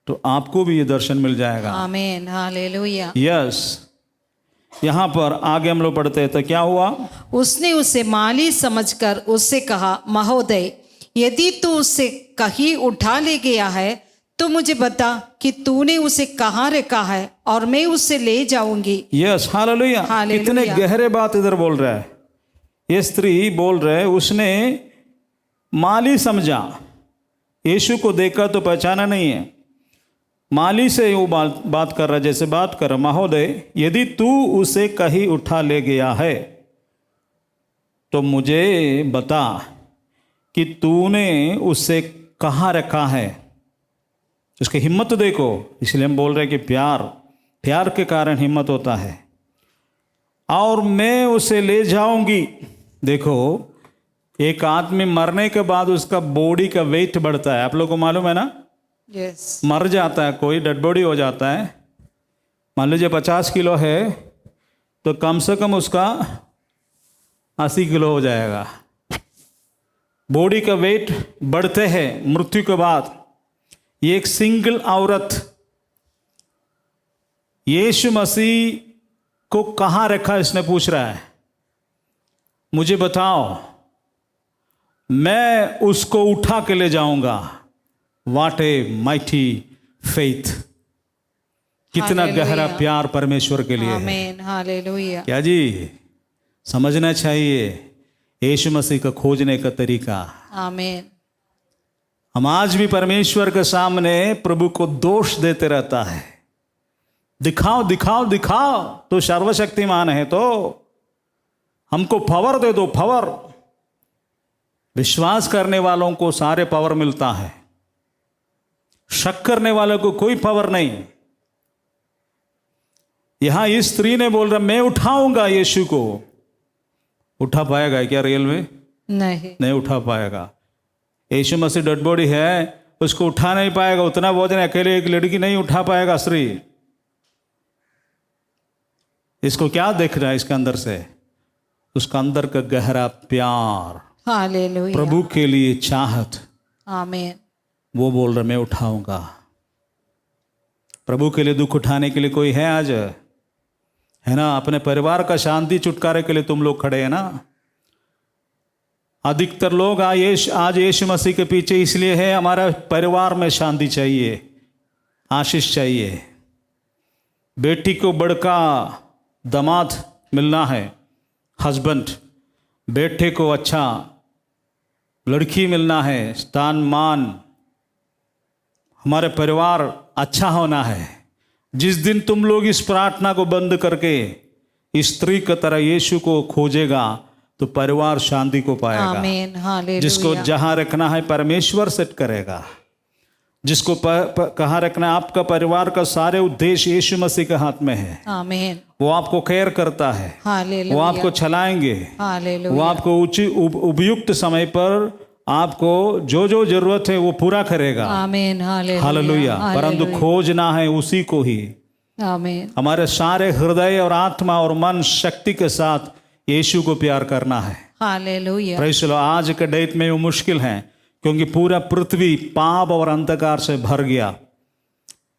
तो आपको भी ये दर्शन मिल जाएगा। आमीन। हालेलुया। यस। यहाँ पर आगे हम लोग पढ़ते हैं तो क्या हुआ? उसने उसे माली समझकर उससे कहा, महोदय, यदि तू उसे कहीं उठा ले गया है तो मुझे बता कि तूने उसे कहाँ रखा है और मैं उसे ले जाऊंगी। यस। हालेलुया। कितने गहरे बात इधर बोल रहा है। ये स्त्री बोल रहे है, उसने माली समझा, यीशु को देखा तो पहचाना नहीं है। माली से वो बात कर रहा है, जैसे बात कर रहा, महोदय यदि तू उसे कहीं उठा ले गया है तो मुझे बता कि तूने उसे कहाँ रखा है। उसकी हिम्मत तो देखो। इसलिए हम बोल रहे हैं कि प्यार के कारण हिम्मत होता है। और मैं उसे ले जाऊंगी। देखो, एक आदमी मरने के बाद उसका बॉडी का वेट बढ़ता है, आप लोगों को मालूम है ना? यस। मर जाता है कोई, डेड बॉडी हो जाता है, मान लीजिए 50 किलो है तो कम से कम उसका 80 किलो हो जाएगा। बॉडी का वेट बढ़ते हैं मृत्यु के बाद। ये एक सिंगल औरत यीशु मसीह को कहाँ रखा, इसने पूछ रहा है। मुझे बताओ, मैं उसको उठा के ले जाऊंगा। What a mighty faith. कितना गहरा प्यार परमेश्वर के लिए है। आमीन। हालेलुया। क्या जी, समझना चाहिए। यीशु मसीह का खोजने का तरीका। आमीन। हम आज भी परमेश्वर के सामने प्रभु को दोष देते रहता है, दिखाओ दिखाओ दिखाओ, तो सर्वशक्तिमान है तो हमको पावर दे दो, पावर। विश्वास करने वालों को सारे पावर मिलता है, शक करने वालों को कोई पावर नहीं। यहां इस स्त्री ने बोल रहा मैं उठाऊंगा यीशु को। उठा पाएगा क्या रियल में? नहीं उठा पाएगा। यीशु मसीह डेड बॉडी है, उसको उठा नहीं पाएगा। उतना वजन अकेले एक लड़की नहीं उठा पाएगा स्त्री। इसको क्या देख रहा है इसके अंदर से? उसका अंदर का गहरा प्यार, हालेलुया, प्रभु के लिए चाहत। आमीन। वो बोल रहा मैं उठाऊंगा। प्रभु के लिए दुख उठाने के लिए कोई है आज? है ना? अपने परिवार का शांति छुटकारे के लिए तुम लोग खड़े हैं ना? अधिकतर लोग आज यीशु मसीह के पीछे इसलिए है हमारा परिवार में शांति चाहिए, आशीष चाहिए, बेटी को बड़का दामाद मिलना है, हस्बैंड, बेटे को अच्छा लड़की मिलना है, स्थान मान, हमारे परिवार अच्छा होना है। जिस दिन तुम लोग इस प्रार्थना को बंद करके इस स्त्री की तरह यीशु को खोजेगा तो परिवार शांति को पाएगा। आमीन, हालेलुया। जिसको जहां रखना है परमेश्वर सेट करेगा। जिसको कहाँ रखना है, आपका परिवार का सारे उद्देश्य यीशु मसीह के हाथ में है। आमीन। वो आपको केयर करता है, हालेलुया, वो आपको चलाएंगे, हालेलुया, वो आपको उपयुक्त समय पर आपको जो जो जरूरत है वो पूरा करेगा। आमीन, हालेलुया। परंतु खोजना है उसी को ही। आमीन। हमारे सारे हृदय और आत्मा और मन शक्ति के साथ यीशु को प्यार करना है। हालेलुया। Praise the Lord. आज के डेट में वो मुश्किल है क्योंकि पूरा पृथ्वी पाप और अंधकार से भर गया।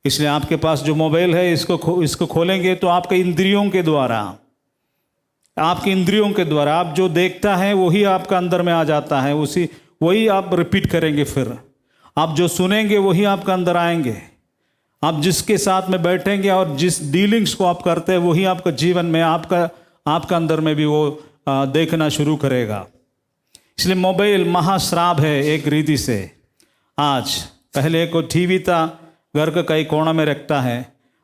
इसलिए आपके पास जो मोबाइल है इसको खोलेंगे तो आपके इंद्रियों के द्वारा, आपके इंद्रियों के द्वारा आप जो देखता है वही आपका अंदर में आ जाता है, वही आप रिपीट करेंगे। फिर आप जो सुनेंगे वही आपका अंदर आएंगे। आप जिसके साथ में बैठेंगे और जिस डीलिंग्स को आप करते हैं वही आपका जीवन में आपका अंदर में भी वो देखना शुरू करेगा। इसलिए मोबाइल महाश्राप है एक रीति से। आज पहले को टीवी था, घर का कई कोना में रखता है।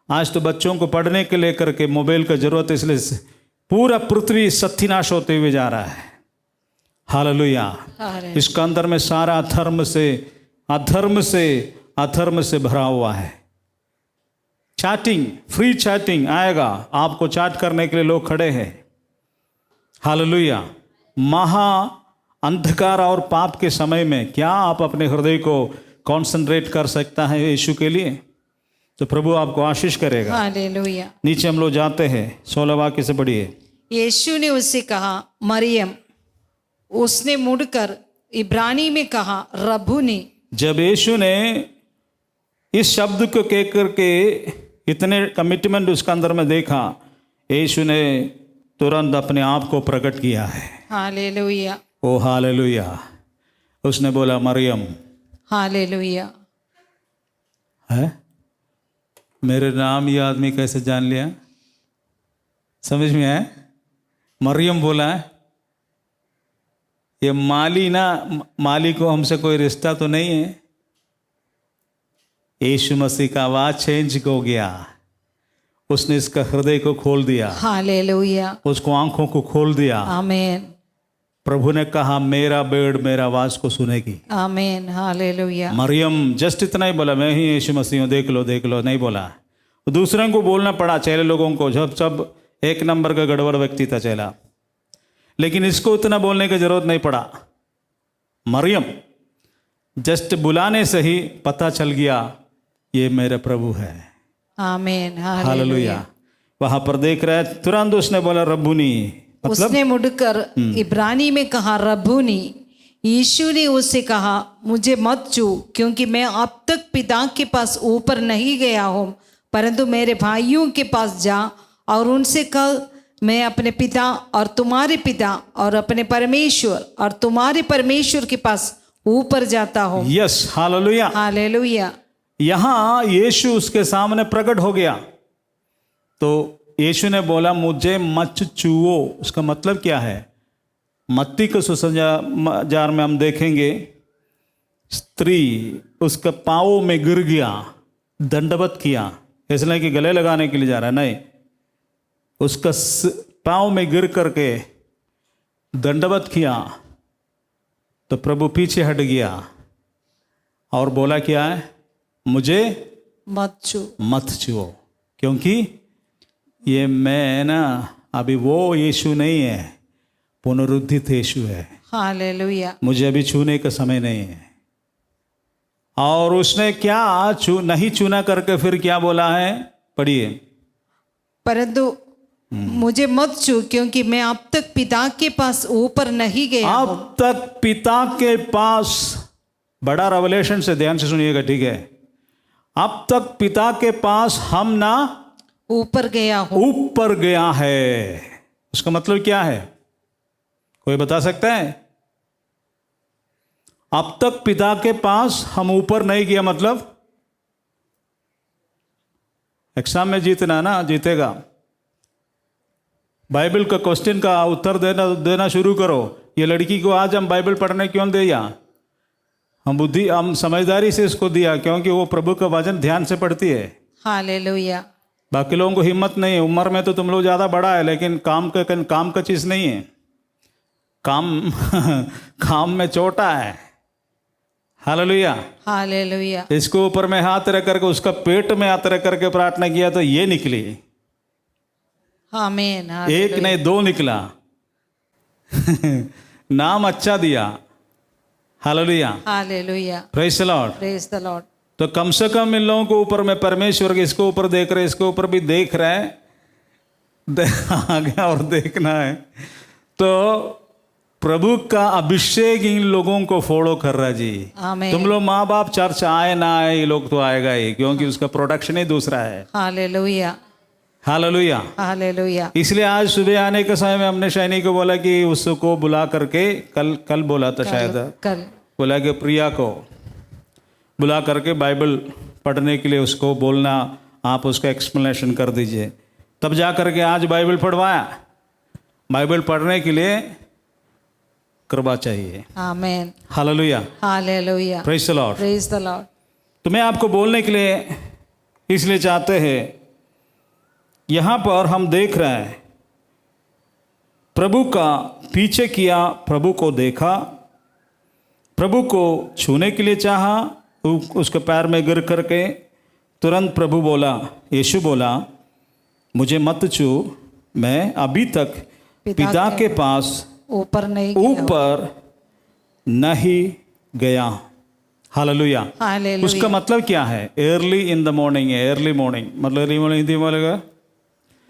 आज तो बच्चों को पढ़ने के लेकर के मोबाइल का जरूरत है, इसलिए पूरा पृथ्वी सत्यानाश होते हुए जा रहा है। हालेलुया। इसका अंदर में सारा अधर्म से भरा हुआ है। चैटिंग, फ्री चैटिंग आएगा, आपको चैट करने के लिए लोग खड़े हैं। हालेलुया। महा अंधकार और पाप के समय में क्या आप अपने हृदय को कंसंट्रेट कर सकता है यीशु के लिए? तो प्रभु आपको आशीष करेगा। हालेलुया। नीचे हम लोग जाते हैं, 16 वाक्य से पढ़िए। यीशु ने उससे कहा मरियम। उसने मुड़कर इब्रानी में कहा रब्बुनी। जब यीशु ने इस शब्द को कह करके इतने कमिटमेंट उसके अंदर में देखा, यीशु ने तुरंत अपने आप को प्रकट किया है। हालेलुया। ओ हालेलुया। उसने बोला मरियम। हालेलुया। है मेरे नाम ये आदमी कैसे जान लिया? समझ में आया? मरियम बोला है। ये माली को हमसे कोई रिश्ता तो नहीं है। यीशु मसीह का आवाज चेंज हो गया। उसने इसका हृदय को खोल दिया। हालेलुया। उसको आंखों को खोल दिया। आमीन। प्रभु ने कहा मेरा बेड़ मेरा आवाज को सुनेगी। आमीन। हालेलुया। मरियम जस्ट इतना ही बोला, मैं ही यीशु मसीह हूं, देख लो, नहीं बोला। दूसरों को बोलना पड़ा, चेले लोगों को, जब सब एक नंबर का गड़बड़ व्यक्ति था चेला, लेकिन इसको उतना बोलने की जरूरत नहीं पड़ा। मरियम जस्ट बुलाने से ही पता चल गया ये मेरे प्रभु है। आमीन। हालेलुया। वहां पर देख रहा है, तुरंत उसने बोला रब्बुनी। मतलब उसने मुड़कर इब्रानी में कहा रब्बुनी। यीशु ने उससे कहा मुझे मत छू, क्योंकि मैं अब तक पिता के पास ऊपर नहीं गया हूँ, परंतु मेरे भाइयों के पास जा और उनसे कह मैं अपने पिता और तुम्हारे पिता और अपने परमेश्वर और तुम्हारे परमेश्वर के पास ऊपर जाता हूँ। Yes, hallelujah. हालेलुया। यहां यीशु उसके सामने प्रकट हो गया तो यीशु ने बोला मुझे मत छुओ। उसका मतलब क्या है? मत्ती के सुसमाचार में हम देखेंगे स्त्री उसका पाँव में गिर गया, दंडवत किया, इसलिए कि गले लगाने के लिए जा रहा है, नहीं, उसका पाँव में गिर करके दंडवत किया तो प्रभु पीछे हट गया और बोला क्या है, मुझे मत छुओ, क्योंकि ये मैं ना अभी वो यीशु नहीं है, पुनरुत्थित यीशु है। हालेलुया। मुझे अभी छूने का समय नहीं है। और उसने क्या नहीं चुना करके फिर क्या बोला है, पढ़िए। परंतु मुझे मत छू, क्योंकि मैं अब तक पिता के पास ऊपर नहीं गया हूं। अब तक पिता के पास, बड़ा रेवलेशन से ध्यान से सुनिएगा, ठीक है। अब तक पिता के पास हम ना ऊपर गया हूं। ऊपर गया है, उसका मतलब क्या है, कोई बता सकता है? अब तक पिता के पास हम ऊपर नहीं गया, मतलब एग्जाम में जीतना ना, जीतेगा। बाइबल का क्वेश्चन का उत्तर देना शुरू करो। ये लड़की को आज हम बाइबल पढ़ने क्यों दिया? हम समझदारी से इसको दिया, क्योंकि वो प्रभु का वचन ध्यान से पढ़ती है। हालेलुया। बाकी लोगों को हिम्मत नहीं है, उम्र में तो तुम लोग ज़्यादा बड़ा है, लेकिन काम का चीज़ नहीं है, काम में छोटा है। Hallelujah, hallelujah. इसको ऊपर में हाथ रख करके उसका पेट में हाथ रख करके प्रार्थना किया तो ये निकली, आमीन। एक नहीं दो निकला। नाम अच्छा दिया। Hallelujah, hallelujah. Praise the Lord, praise the Lord. तो कम से कम इन लोगों को ऊपर में परमेश्वर के, इसको ऊपर देख रहे, इसको ऊपर भी देख रहे हैं, आगे और देखना है। तो प्रभु का अभिषेक इन लोगों को फॉलो कर रहा जी। आमीन। तुम लोग माँ बाप चर्च आए ना आए, ये लोग तो आएगा ही, क्योंकि उसका प्रोडक्शन ही दूसरा है। Hallelujah, hallelujah, hallelujah. इसलिए आज सुबह आने के समय में हमने शैनी को बोला कि उसको बुला करके, कल बोला था शायद, कल बोला कि प्रिया को बुला करके बाइबल पढ़ने के लिए उसको बोलना, आप उसका एक्सप्लेनेशन कर दीजिए। तब जा करके आज बाइबल पढ़वाया। बाइबल पढ़ने के लिए कृपा चाहिए। आमीन। Hallelujah, hallelujah. Praise the Lord. Praise the Lord. तो मैं आपको बोलने के लिए इसलिए चाहते हैं, यहाँ पर हम देख रहे हैं प्रभु का पीछे किया, प्रभु को देखा, प्रभु को छूने के लिए चाहा, उसके पैर में गिर करके तुरंत प्रभु बोला, यीशु बोला, मुझे मत छू, मैं अभी तक पिता के पास ऊपर नहीं गया। Hallelujah, hallelujah. उसका मतलब क्या है? अर्ली इन द मॉर्निंग है, अर्ली मॉर्निंग मतलब अर्ली मॉर्निंग हिंदी में बोलेगा,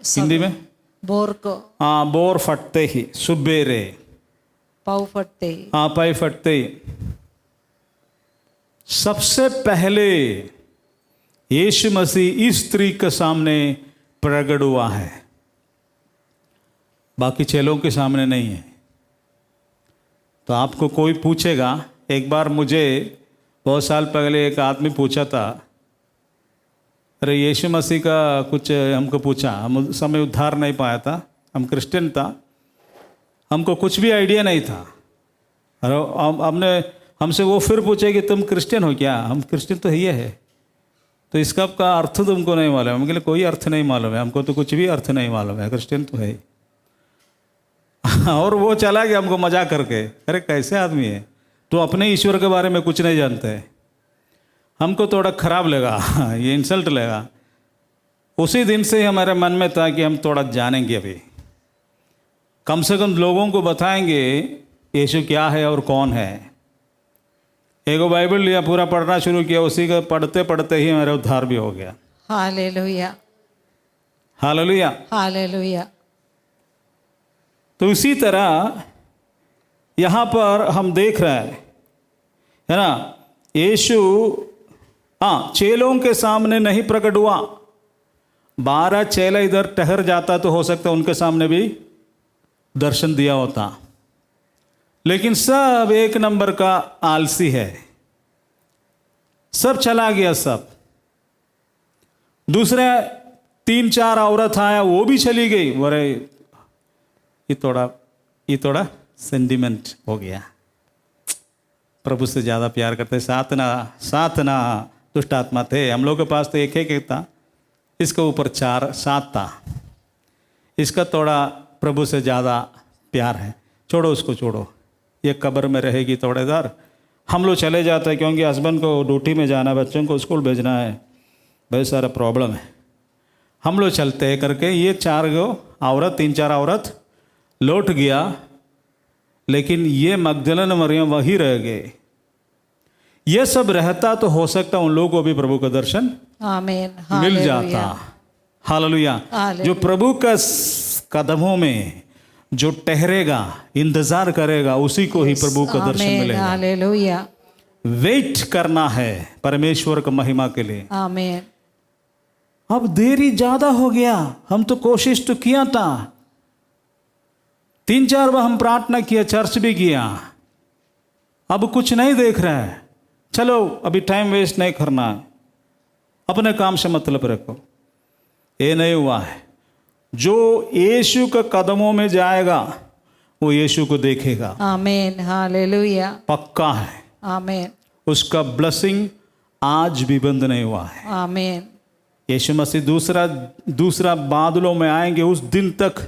हिंदी में बोर को, हाँ, बोर फटते ही, सुबेरे, पाव फटते ही, हाँ, पाई फटते ही। सबसे पहले यीशु मसीह इस स्त्री के सामने प्रकट हुआ है, बाकी चेलों के सामने नहीं है। तो आपको कोई पूछेगा, एक बार मुझे बहुत साल पहले एक आदमी पूछा था, अरे यीशु मसीह का कुछ हमको पूछा, हम उस समय उद्धार नहीं पाया था, हम क्रिश्चियन था, हमको कुछ भी आइडिया नहीं था। अरे हमसे वो फिर पूछे कि तुम क्रिश्चियन हो क्या? हम क्रिश्चियन तो ही है, तो इसका का अर्थ तुमको नहीं मालूम है? हम बोले कोई अर्थ नहीं मालूम है, हमको तो कुछ भी अर्थ नहीं मालूम है, क्रिश्चियन तो है। और वो चला गया हमको मजाक करके, अरे कैसे आदमी है, तो अपने ईश्वर के बारे में कुछ नहीं जानते है। हमको थोड़ा खराब लगा, ये इंसल्ट लगा। उसी दिन से हमारे मन में था कि हम थोड़ा जानेंगे, अभी कम से कम लोगों को बताएंगे यीशु क्या है और कौन है। एगो बाइबल लिया, पूरा पढ़ना शुरू किया, उसी का पढ़ते पढ़ते ही मेरा उद्धार भी हो गया। Hallelujah, hallelujah, hallelujah. तो इसी तरह यहाँ पर हम देख रहे हैं, है ना, यीशु चेलों के सामने नहीं प्रकट हुआ। 12 चेला इधर ठहर जाता तो हो सकता उनके सामने भी दर्शन दिया होता, लेकिन सब एक नंबर का आलसी है, सब चला गया सब। दूसरे 3-4 औरत आया, वो भी चली गई। अरे ये थोड़ा सेंटिमेंट हो गया, प्रभु से ज़्यादा प्यार करते। सात ना दुष्ट आत्मा थे, हम लोग के पास तो एक था, इसके ऊपर 7 था। इसका थोड़ा प्रभु से ज़्यादा प्यार है। छोड़ो उसको, छोड़ो, ये कब्र में रहेगी थोड़े देर। हम लोग चले जाते हैं क्योंकि हस्बैंड को ड्यूटी में जाना है, बच्चों को स्कूल भेजना है, बहुत सारा प्रॉब्लम है। हम लोग चलते हैं करके ये 3-4 औरत लौट गया, लेकिन ये मगदलन मरियम वही रह गए। ये सब रहता तो हो सकता उन लोगों को भी प्रभु का दर्शन आमीन मिल जाता। हालेलुया। जो प्रभु का कदमों में जो ठहरेगा, इंतजार करेगा, उसी को ही प्रभु का दर्शन मिलेगा। हालेलुया। वेट करना है परमेश्वर का महिमा के लिए। आमीन। अब देरी ज्यादा हो गया, हम तो कोशिश तो किया था, 3-4 बार हम प्रार्थना किया, चर्च भी किया, अब कुछ नहीं देख रहा है। चलो अभी टाइम वेस्ट नहीं करना है, अपने काम से मतलब रखो। ये नहीं हुआ है। जो यीशु के कदमों में जाएगा वो यीशु को देखेगा। आमीन हालेलुया। पक्का है। आमीन। उसका ब्लेसिंग आज भी बंद नहीं हुआ है। आमीन। यीशु मसीह दूसरा बादलों में आएंगे, उस दिन तक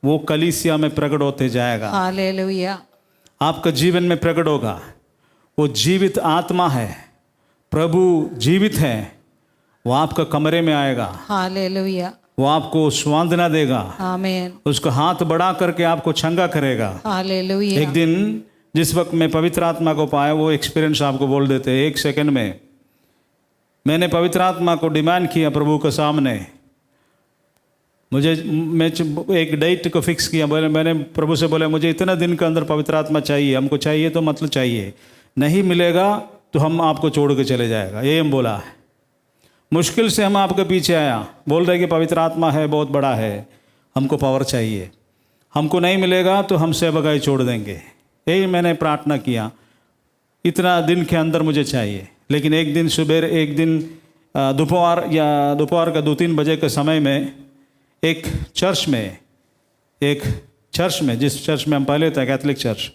वो कलीसिया में प्रकट होते जाएगा। हालेलुया। आपका जीवन में प्रकट होगा। वो जीवित आत्मा है, प्रभु जीवित है, वो आपका कमरे में आएगा। हालेलुया। वो आपको स्वांदना देगा। आमीन। उसका हाथ बढ़ा करके आपको छंगा करेगा। हालेलुया। एक दिन जिस वक्त मैं पवित्र आत्मा को पाया, वो एक्सपीरियंस आपको बोल देते हैं 1 सेकंड में। मैंने पवित्र आत्मा को डिमांड किया प्रभु के सामने। मैं एक डेट को फिक्स किया। मैंने प्रभु से बोला मुझे इतना दिन के अंदर पवित्र आत्मा चाहिए, हमको चाहिए तो मतलब चाहिए, नहीं मिलेगा तो हम आपको छोड़ के चले जाएगा, ये हम बोला है। मुश्किल से हम आपके पीछे आया, बोल रहे कि पवित्र आत्मा है, बहुत बड़ा है, हमको पावर चाहिए, हमको नहीं मिलेगा तो हम सेवकाई छोड़ देंगे। यही मैंने प्रार्थना किया, इतना दिन के अंदर मुझे चाहिए। लेकिन एक दिन सुबह, एक दिन दोपहर का 2-3 बजे के समय में एक चर्च में जिस चर्च में हम पहले थे, कैथोलिक चर्च,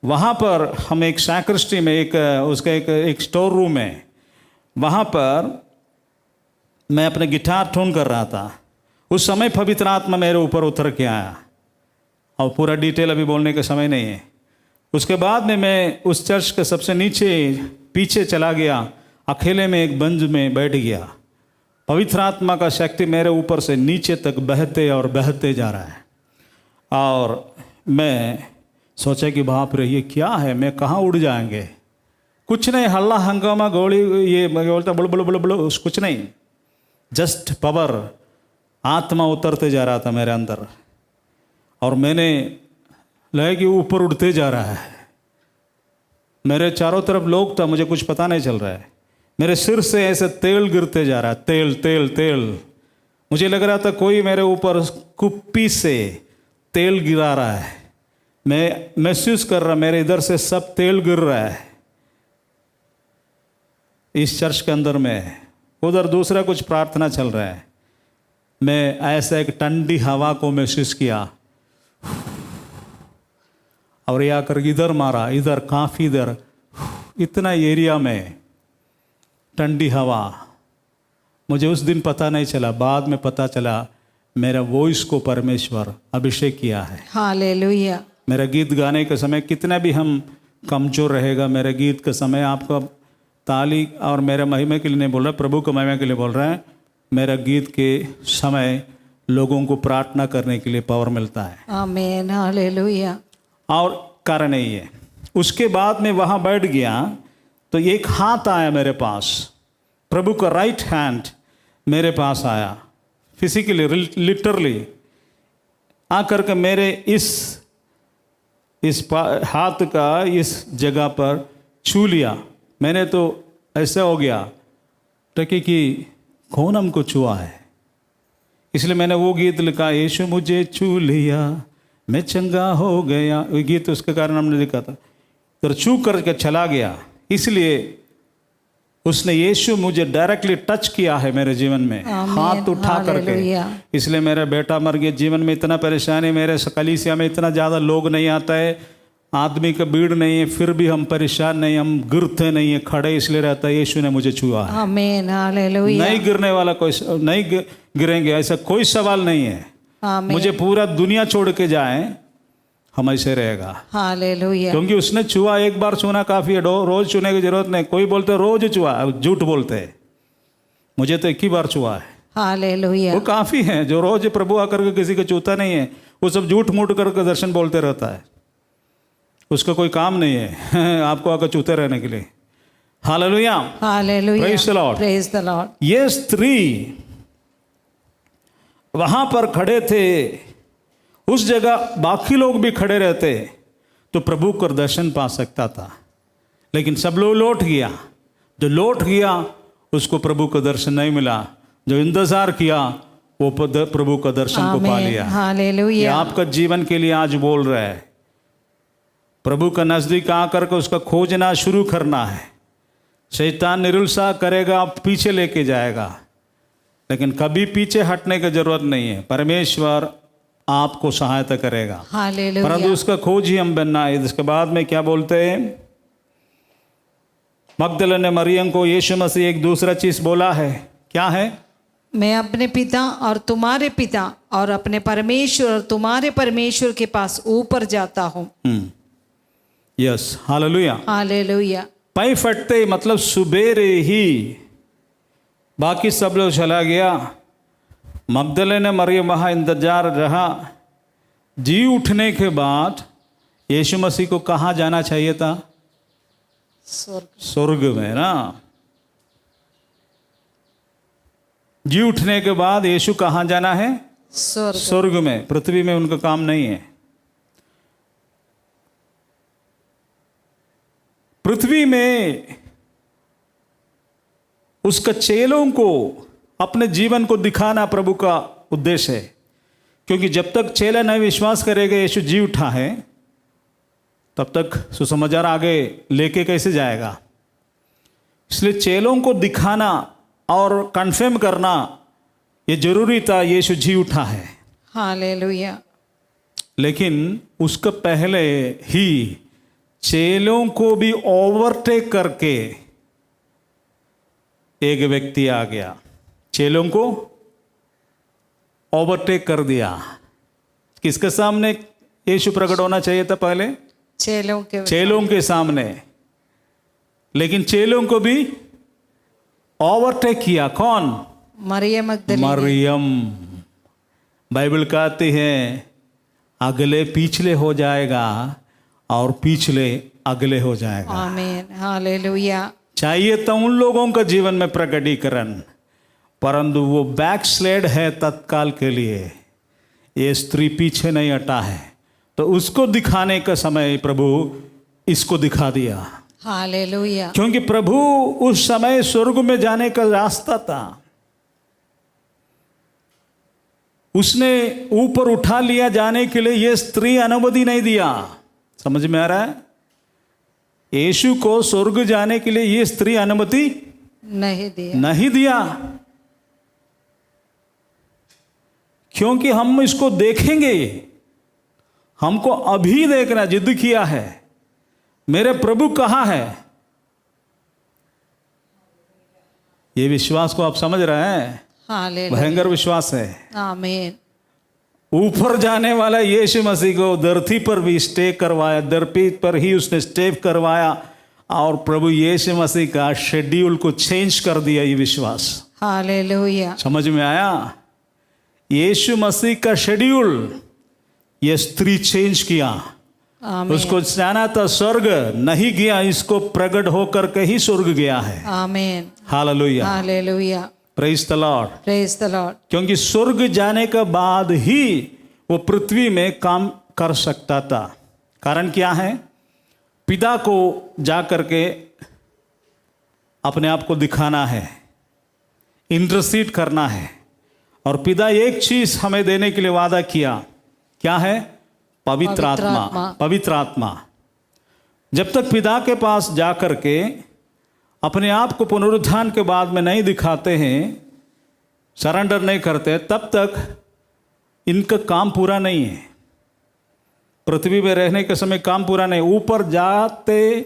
वहाँ पर हम एक सैक्रिस्टी में उसका एक स्टोर रूम है, वहाँ पर मैं अपने गिटार टून कर रहा था। उस समय पवित्र आत्मा मेरे ऊपर उतर के आया, और पूरा डिटेल अभी बोलने का समय नहीं है। उसके बाद में मैं उस चर्च के सबसे पीछे चला गया, अकेले में एक बंज में बैठ गया। पवित्र आत्मा का शक्ति मेरे ऊपर से नीचे तक बहते और बहते जा रहा है, और मैं सोचा कि बाप रे ये क्या है, मैं कहाँ उड़ जाएंगे। कुछ नहीं, हल्ला हंगामा गोली, ये बोलता बुल बुल बुल बुल, कुछ नहीं, जस्ट पावर, आत्मा उतरते जा रहा था मेरे अंदर, और मैंने लगा कि ऊपर उड़ते जा रहा है। मेरे चारों तरफ लोग था, मुझे कुछ पता नहीं चल रहा है। मेरे सिर से ऐसे तेल गिरते जा रहा है, तेल तेल तेल। मुझे लग रहा था कोई मेरे ऊपर कुप्पी से तेल गिरा रहा है। मैं महसूस कर रहा, मेरे इधर से सब तेल गिर रहा है इस चर्च के अंदर में। उधर दूसरा कुछ प्रार्थना चल रहा है। मैं ऐसा एक ठंडी हवा को महसूस किया, और ये आकर इधर मारा, इधर काफ़ी इधर, इतना एरिया में ठंडी हवा। मुझे उस दिन पता नहीं चला, बाद में पता चला मेरा वॉइस को परमेश्वर अभिषेक किया है। हालेलुया। मेरा गीत गाने के समय कितना भी हम कमजोर रहेगा, मेरे गीत के समय आपका ताली, और मेरे महिमा के लिए नहीं बोल रहा, प्रभु के महिमा के लिए बोल रहा है, मेरा गीत के समय लोगों को प्रार्थना करने के लिए पावर मिलता है। आमीन हालेलुया। और कारण यही है। उसके बाद में वहाँ बैठ गया तो एक हाथ आया मेरे पास, प्रभु का राइट हैंड मेरे पास आया, फिजिकली लिटरली आकर के मेरे इस हाथ का इस जगह पर छू लिया। मैंने तो ऐसा हो गया टके कि कौन हमको छुआ है। इसलिए मैंने वो गीत लिखा, यीशु मुझे छू लिया मैं चंगा हो गया, वो गीत उसके कारण हमने लिखा था। तो छू करके चला गया। इसलिए उसने यीशु मुझे डायरेक्टली टच किया है मेरे जीवन में, हाथ उठा करके। इसलिए मेरा बेटा मर गया। जीवन में इतना परेशानी, मेरे कलीसिया में इतना ज़्यादा लोग नहीं आता है, आदमी का भीड़ नहीं है, फिर भी हम परेशान नहीं, हम गिरते नहीं है, खड़े इसलिए रहता है यीशु ने मुझे छुआ है। आमीन, हालेलुया। नहीं गिरने वाला कोई नहीं गिरेंगे, ऐसा कोई सवाल नहीं है। आमीन, मुझे पूरा दुनिया छोड़ के जाए हम ऐसे रहेगा, हालेलुया। क्योंकि उसने छुआ। एक बार छूना काफ़ी है, रोज छूने की जरूरत नहीं। कोई बोलते रोज छुआ, झूठ बोलते हैं। मुझे तो एक ही बार छुआ है, हालेलुया। वो काफ़ी है। जो रोज प्रभु आकर के किसी को छूता नहीं है, वो सब झूठ मूठ करके दर्शन बोलते रहता है, उसका कोई काम नहीं है आपको आकर छूते रहने के लिए। Hallelujah, hallelujah, praise the Lord, praise the Lord. ये स्त्री वहां पर खड़े थे, उस जगह बाकी लोग भी खड़े रहते तो प्रभु को दर्शन पा सकता था, लेकिन सब लोग लौट गया। जो लौट गया उसको प्रभु का दर्शन नहीं मिला, जो इंतजार किया वो प्रभु का दर्शन को पा लिया। हालेलुया। आपका जीवन के लिए आज बोल रहा है, प्रभु का नजदीक आकर के उसका खोजना शुरू करना है। शैतान निरुत्साह करेगा, पीछे लेके जाएगा, लेकिन कभी पीछे हटने की जरूरत नहीं है। परमेश्वर आपको सहायता करेगा, हालेलुया। परंतु उसका खोज ही हम बनना है। इसके बाद में क्या बोलते हैं, मगदलेने मरियम को यीशु मसीह एक दूसरा चीज बोला है। क्या है? मैं अपने पिता और तुम्हारे पिता और अपने परमेश्वर और तुम्हारे परमेश्वर के पास ऊपर जाता हूँ। Yes, hallelujah, hallelujah. पै फटते मतलब सुबेरे ही बाकी सब लोग चला गया, मगदलेने मरियम वहाँ इंतजार रहा। जी उठने के बाद यीशु मसीह को कहाँ जाना चाहिए था? स्वर्ग में ना। जी उठने के बाद यीशु कहाँ जाना है? स्वर्ग में। पृथ्वी में उनका काम नहीं है। पृथ्वी में उसका चेलों को अपने जीवन को दिखाना प्रभु का उद्देश्य है, क्योंकि जब तक चेला नहीं विश्वास करेगा यीशु जी उठा है, तब तक सुसमाचार आगे लेके कैसे जाएगा। इसलिए चेलों को दिखाना और कन्फर्म करना ये जरूरी था, यीशु जी उठा है। हालेलुया। लेकिन उसके पहले ही चेलों को भी ओवरटेक करके एक व्यक्ति आ गया, चेलों को ओवरटेक कर दिया। किसके सामने यीशु प्रकट होना चाहिए था? पहले चेलों के सामने, लेकिन चेलों को भी ओवरटेक किया। कौन? मरियम मगदलीनी। मरियम। बाइबल कहती है अगले पिछले हो जाएगा और पिछले अगले हो जाएगा। आमीन, हालेलुया। चाहिए तो उन लोगों का जीवन में प्रकटीकरण, परंतु वो बैकस्लेड है तत्काल के लिए। ये स्त्री पीछे नहीं हटा है, तो उसको दिखाने का समय प्रभु इसको दिखा दिया। हालेलुया। क्योंकि प्रभु उस समय स्वर्ग में जाने का रास्ता था, उसने ऊपर उठा लिया जाने के लिए। ये स्त्री अनुमति नहीं दिया। समझ में आ रहा है? यीशु को स्वर्ग जाने के लिए ये स्त्री अनुमति नहीं दिया। क्योंकि हम इसको देखेंगे, हमको अभी देखना जिद किया है। मेरे प्रभु कहाँ है? ये विश्वास को आप समझ रहे हैं? भयंकर विश्वास है। आमीन। ऊपर जाने वाला यीशु मसीह को धरती पर भी स्टे करवाया, धरती पर ही उसने स्टे करवाया, और प्रभु यीशु मसीह का शेड्यूल को चेंज कर दिया। ये विश्वास, हालेलुया, समझ में आया? यीशु मसीह का शेड्यूल ये स्त्री चेंज किया। आमीन। उसको जाना था स्वर्ग, नहीं गया, इसको प्रकट होकर के ही स्वर्ग गया है। आमीन, hallelujah, hallelujah, praise the Lord, praise the Lord. क्योंकि स्वर्ग जाने के बाद ही वो पृथ्वी में काम कर सकता था। कारण क्या है? पिता को जा करके अपने आप को दिखाना है, इंटरसीड करना है, और पिता एक चीज हमें देने के लिए वादा किया। क्या है? पवित्र आत्मा। पवित्र आत्मा। जब तक पिता के पास जा करके अपने आप को पुनरुत्थान के बाद में नहीं दिखाते हैं, सरेंडर नहीं करते, तब तक इनका काम पूरा नहीं है। पृथ्वी में रहने के समय काम पूरा नहीं, ऊपर जाते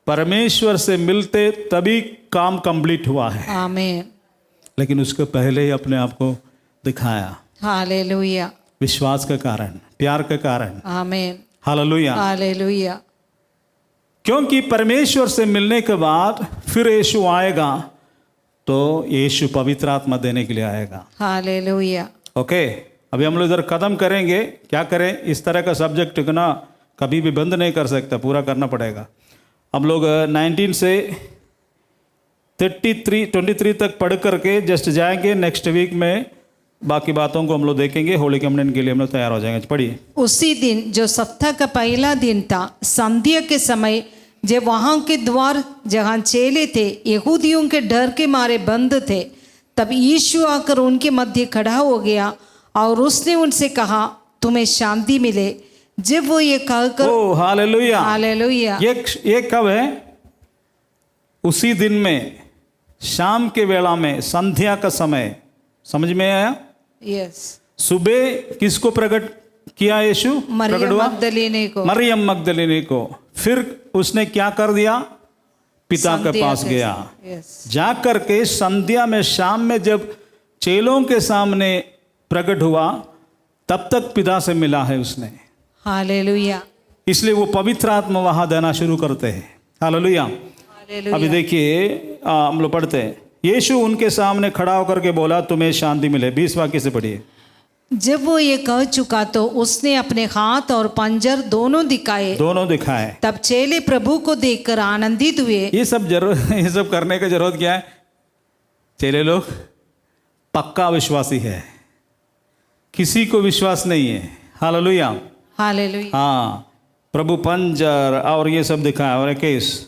परमेश्वर से मिलते तभी काम कंप्लीट हुआ है। आमीन। लेकिन उसके पहले ही अपने आप को दिखाया, हालेलुया। विश्वास के कारण, प्यार के कारण। आमीन। हालेलुया। हालेलुया। क्योंकि परमेश्वर से मिलने के बाद फिर यीशु आएगा, तो यीशु पवित्र आत्मा देने के लिए आएगा। हालेलुया। ओके, अभी हम लोग इधर कदम करेंगे। क्या करें, इस तरह का सब्जेक्ट ना कभी भी बंद नहीं कर सकता, पूरा करना पड़ेगा। हम लोग 19 से 23 तक पढ़ करके जस्ट जाएंगे। नेक्स्ट वीक में बाकी बातों को हम लोग देखेंगे। होली कम्युनियन के लिए हम लोग तैयार हो जाएंगे। पढ़िए। उसी दिन जो सप्ताह का पहला दिन था, संध्या के समय, जब वहाँ के द्वार जहाँ चेले थे यहूदियों के डर के मारे बंद थे, तब यीशु आकर उनके मध्य खड़ा हो गया और उसने उनसे कहा, तुम्हें शांति मिले। जब वो ये कहकर, ओ हालेलुया, हालेलुया, ये कब है? उसी दिन में, शाम के वेला में, संध्या का समय। समझ में आया? यस। सुबह किसको प्रकट किया यीशु? मरियम मगदलीनी को। मरियम मगदलीनी को। फिर उसने क्या कर दिया? पिता के पास गया। जा करके संध्या में, शाम में जब चेलों के सामने प्रकट हुआ, तब तक पिता से मिला है उसने। हालेलुया। इसलिए वो पवित्र आत्मा वहां देना शुरू करते हैं। हालेलुया। अभी देखिए, हम लोग पढ़ते हैं। यीशु उनके सामने खड़ा होकर के बोला, तुम्हें शांति मिले। 20 वाक्य से पढ़िए। जब वो ये कह चुका तो उसने अपने हाथ और पंजर दोनों दिखाए। तब चेले प्रभु को देखकर आनंदित हुए। ये सब करने का जरूरत क्या है? चेले लोग पक्का विश्वासी है, किसी को विश्वास नहीं है। हालेलुया। हालेलुया। हाँ, प्रभु पंजर और ये सब दिखाया। और 21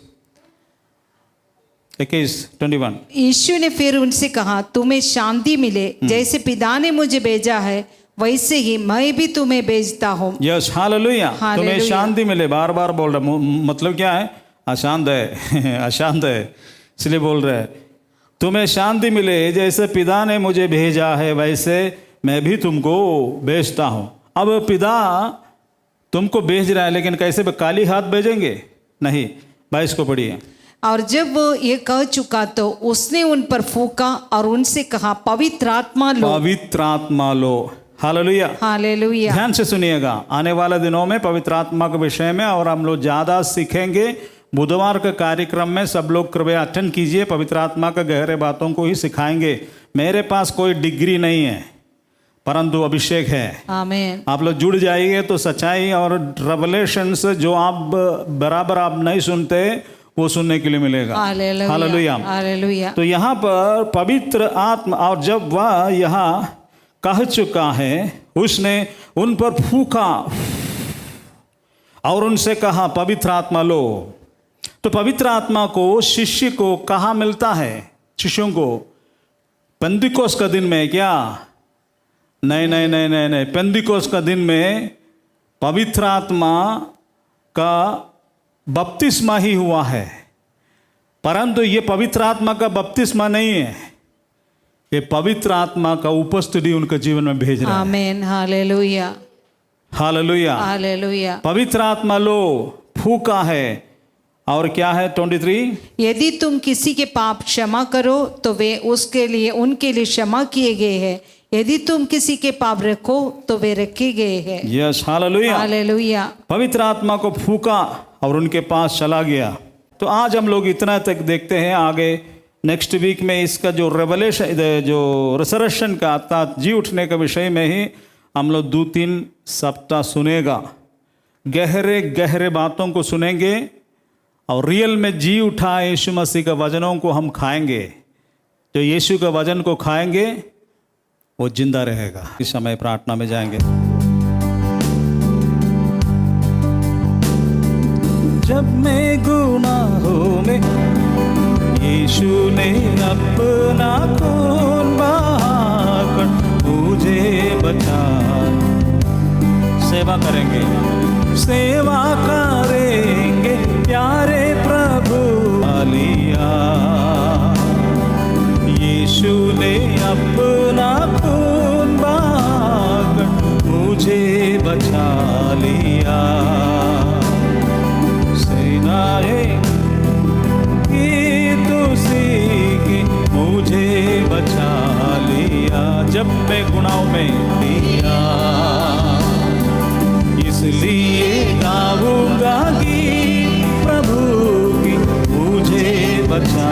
यीशु ने फिर उनसे कहा, तुम्हें शांति मिले। जैसे पिता ने मुझे भेजा है, वैसे ही मैं भी तुम्हें भेजता हूँ। Yes, hallelujah. तुम्हें शांति मिले, बार बार बोल रहा। मतलब क्या है? अशांत है अशांत है, इसलिए बोल रहे हैं तुम्हें शांति मिले। जैसे पिता ने मुझे भेजा है, वैसे मैं भी तुमको भेजता हूँ। अब पिता तुमको भेज रहा है, लेकिन कैसे? काली हाथ भेजेंगे? नहीं। 22 को पढ़िए। और जब वो ये कह चुका तो उसने उन पर फूंका और उनसे कहा, पवित्र आत्मा लो। पवित्र आत्मा लो। हालेलुया। हालेलुया। ध्यान से सुनिएगा, आने वाले दिनों में पवित्र आत्मा के विषय में और हम लोग ज़्यादा सीखेंगे। बुधवार के कार्यक्रम में सब लोग कृपया अटेंड कीजिए। पवित्र आत्मा के गहरे बातों को ही सिखाएंगे। मेरे पास कोई डिग्री नहीं है, परंतु अभिषेक है। आमीन। आप लोग जुड़ जाइए तो सच्चाई और रेवलेशन से जो आप बराबर आप नहीं सुनते, वो सुनने के लिए मिलेगा। हालेलुया। हालेलुया। तो यहाँ पर पवित्र आत्मा, और जब वह यहाँ कह चुका है, उसने उन पर फूंका और उनसे कहा, पवित्र आत्मा लो। तो पवित्र आत्मा को शिष्य को कहाँ मिलता है? शिष्यों को पेंतिकोस्त का दिन में। क्या? नहीं। पेंतिकोस्त का दिन में पवित्र आत्मा का बपतिस्मा ही हुआ है, परंतु ये पवित्र आत्मा का बपतिस्मा नहीं है। ये पवित्र आत्मा का उपस्थिति उनके जीवन में भेज रहा है। आमीन। हालेलुया। हालेलुया। हालेलुया। पवित्र आत्मा लो, फूंका है। और क्या है? 23, यदि तुम किसी के पाप क्षमा करो तो वे उनके लिए क्षमा किए गए हैं। यदि तुम किसी के पाप रखो तो वे रखे गए हैं। Yes, hallelujah. हालेलुया। पवित्र आत्मा को फूंका और उनके पास चला गया। तो आज हम लोग इतना तक देखते हैं। आगे नेक्स्ट वीक में इसका जो रेवलेशन, जो रिसरेक्शन का, अर्थात जी उठने के विषय में ही हम लोग 2-3 सप्ताह सुनेगा। गहरे गहरे बातों को सुनेंगे और रियल में जी उठा यीशु मसीह का वचनों को हम खाएंगे। जो यीशु का वचन को खाएंगे वो जिंदा रहेगा। इस समय प्रार्थना में जाएंगे। जब मैं गुनाहों में, यीशु ने अपना खून बहाकर मुझे बचा। सेवा करेंगे प्यारे प्रभु। हालेलुया। लिया, सेनाएं गीत सीखी मुझे बचा लिया, जब मैं गुनाहों में दिया, इसलिए गाऊंगा गीत प्रभु की मुझे बचा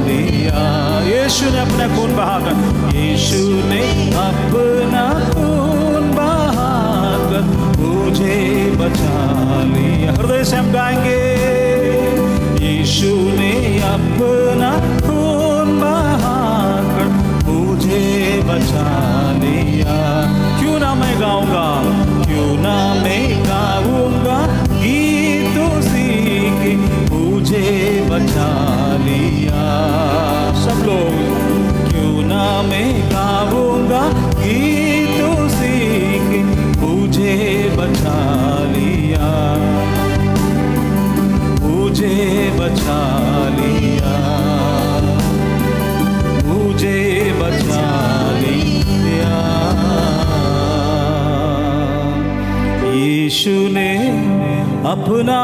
लिया। यीशु ने अपना खून बहाकर, यीशु ने अपना खून बहाकर मुझे बचा लिया। हृदय से हम गाएंगे, यीशु ने अपना खून बहाकर मुझे बचा लिया। क्यों ना मैं गाऊंगा, क्यों ना मैं गाऊंगा गीत सीखे मुझे बचा लिया। सब लोग, क्यों ना मैं गाऊंगा गीत सीखे मुझे बचा लिया, मुझे बचा लिया, मुझे बचा लिया। यीशु ने अपना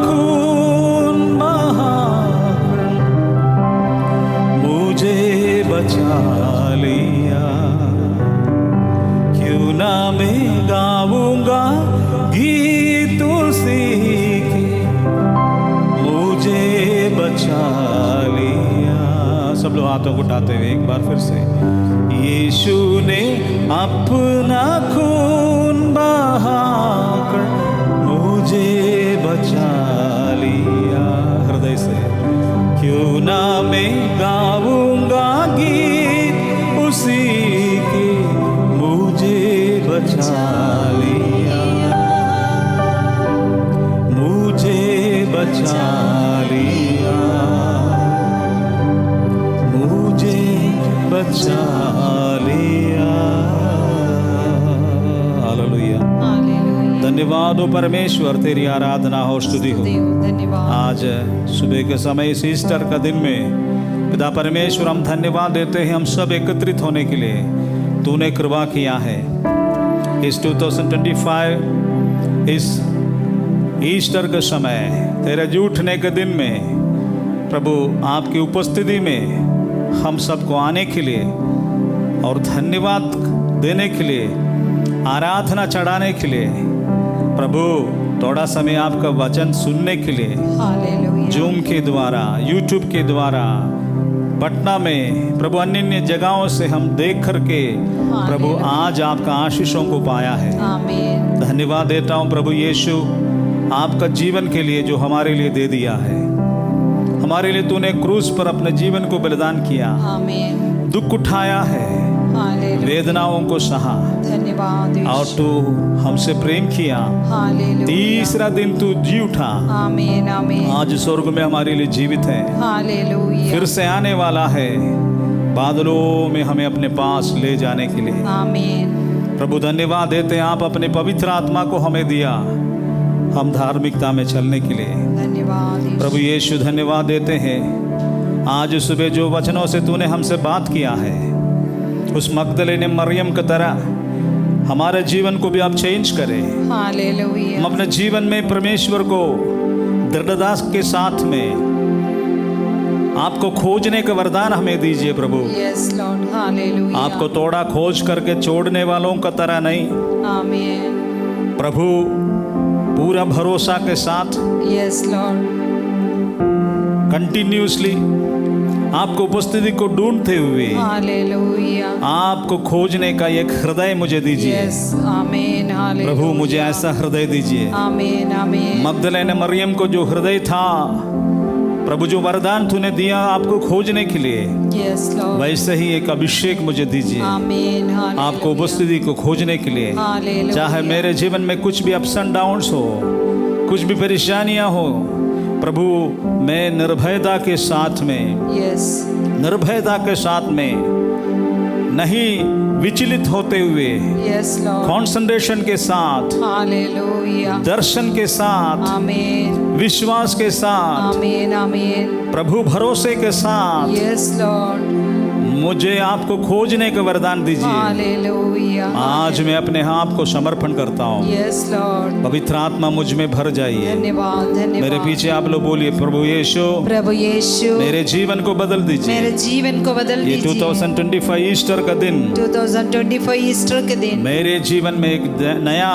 खून बहाकर मुझे बचा लिया। क्यों ना मैं गाऊंगा गीत सीखे मुझे बचा लिया। सब लोग हाथों को उठाते हुए एक बार फिर से, यीशु ने अपना खून बहाकर मुझे बचा लिया। हृदय से, क्यों ना मैं गाऊंगा गीत उसी के मुझे बचा लिया, मुझे बचा लिया, मुझे बचा लिया। हालेलुया, धन्यवाद हो परमेश्वर, तेरी आराधना हो, स्तुति हो। धन्यवाद। आज सुबह के समय इस ईस्टर का दिन में पिता परमेश्वर हम धन्यवाद देते हैं, हम सब एकत्रित होने के लिए तूने कृपा किया है। इस 2025 इस ईस्टर के समय तेरे जूठने के दिन में प्रभु आपकी उपस्थिति में हम सबको आने के लिए और धन्यवाद देने के लिए, आराधना चढ़ाने के लिए, प्रभु थोड़ा समय आपका वचन सुनने के लिए हालेलुया। जूम के द्वारा, यूट्यूब के द्वारा, पटना में प्रभु अन्य अन्य जगहों से हम देख करके प्रभु आज आपका आशीषों को पाया है। आमीन। धन्यवाद देता हूँ प्रभु यीशु आपका जीवन के लिए जो हमारे लिए दे दिया है। हमारे लिए तूने क्रूस पर अपने जीवन को बलिदान किया, आमीन। दुख उठाया है, हालेलुया। वेदनाओं को सहा धन्यवाद और तू हमसे प्रेम किया। हालेलुया। तीसरा दिन तू जी उठा, आमीन आमीन। आज स्वर्ग में हमारे लिए जीवित है, हालेलुया। फिर से आने वाला है बादलों में हमें अपने पास ले जाने के लिए। आमीन। प्रभु धन्यवाद देते हैं, आप अपने पवित्र आत्मा को हमें दिया हम धार्मिकता में चलने के लिए। धन्यवाद प्रभु यीशु धन्यवाद देते हैं, आज सुबह जो वचनों से तूने हमसे बात किया है उस मगदलेने मरियम की तरह हमारे जीवन को भी आप चेंज करें। हालेलुया। हम अपने जीवन में परमेश्वर को दृढ़ता के साथ में आपको खोजने का वरदान हमें दीजिए प्रभु। Yes Lord. हालेलुया। आपको तोड़ा खोज करके छोड़ने वालों का तरह नहीं आमीन। प्रभु, पूरा भरोसा के साथ यस लॉर्ड। कंटिन्यूसली आपको उपस्थिति को ढूंढते हुए हालेलुया। आपको खोजने का एक हृदय मुझे दीजिए। यस आमीन। हालेलुया। प्रभु मुझे ऐसा हृदय दीजिए। आमीन आमीन। मगदलेने मरियम को जो हृदय था प्रभु, जो वरदान तूने दिया आपको खोजने के लिए, यस लॉर्ड। वैसे ही एक अभिषेक मुझे दीजिए आमीन। हालेलुया। आपको उपस्थिति को खोजने के लिए। हालेलुया। चाहे मेरे जीवन में कुछ भी अप्स एंड डाउन्स हो, कुछ भी परेशानियां हो, प्रभु मैं निर्भयता के साथ में, यस, निर्भयता के साथ में नहीं विचलित होते हुए, यस लॉर्ड। कंसंट्रेशन के साथ, हालेलुया। दर्शन के साथ, आमीन विश्वास के साथ, आमीन आमीन। प्रभु भरोसे के साथ यस लॉर्ड। मुझे आपको खोजने का वरदान दीजिए। हालेलुया। आज मैं अपने आप को समर्पण करता हूँ। Yes Lord. पवित्र आत्मा मुझ में भर जाइए। धन्यवाद मेरे धन्यवाद। पीछे आप लोग बोलिए, प्रभु यीशु प्रभु यीशु मेरे जीवन को बदल दीजिए। मेरे जीवन को बदल ये दीजिए। 2025 ईस्टर का दिन 2025 ईस्टर के दिन मेरे जीवन में एक नया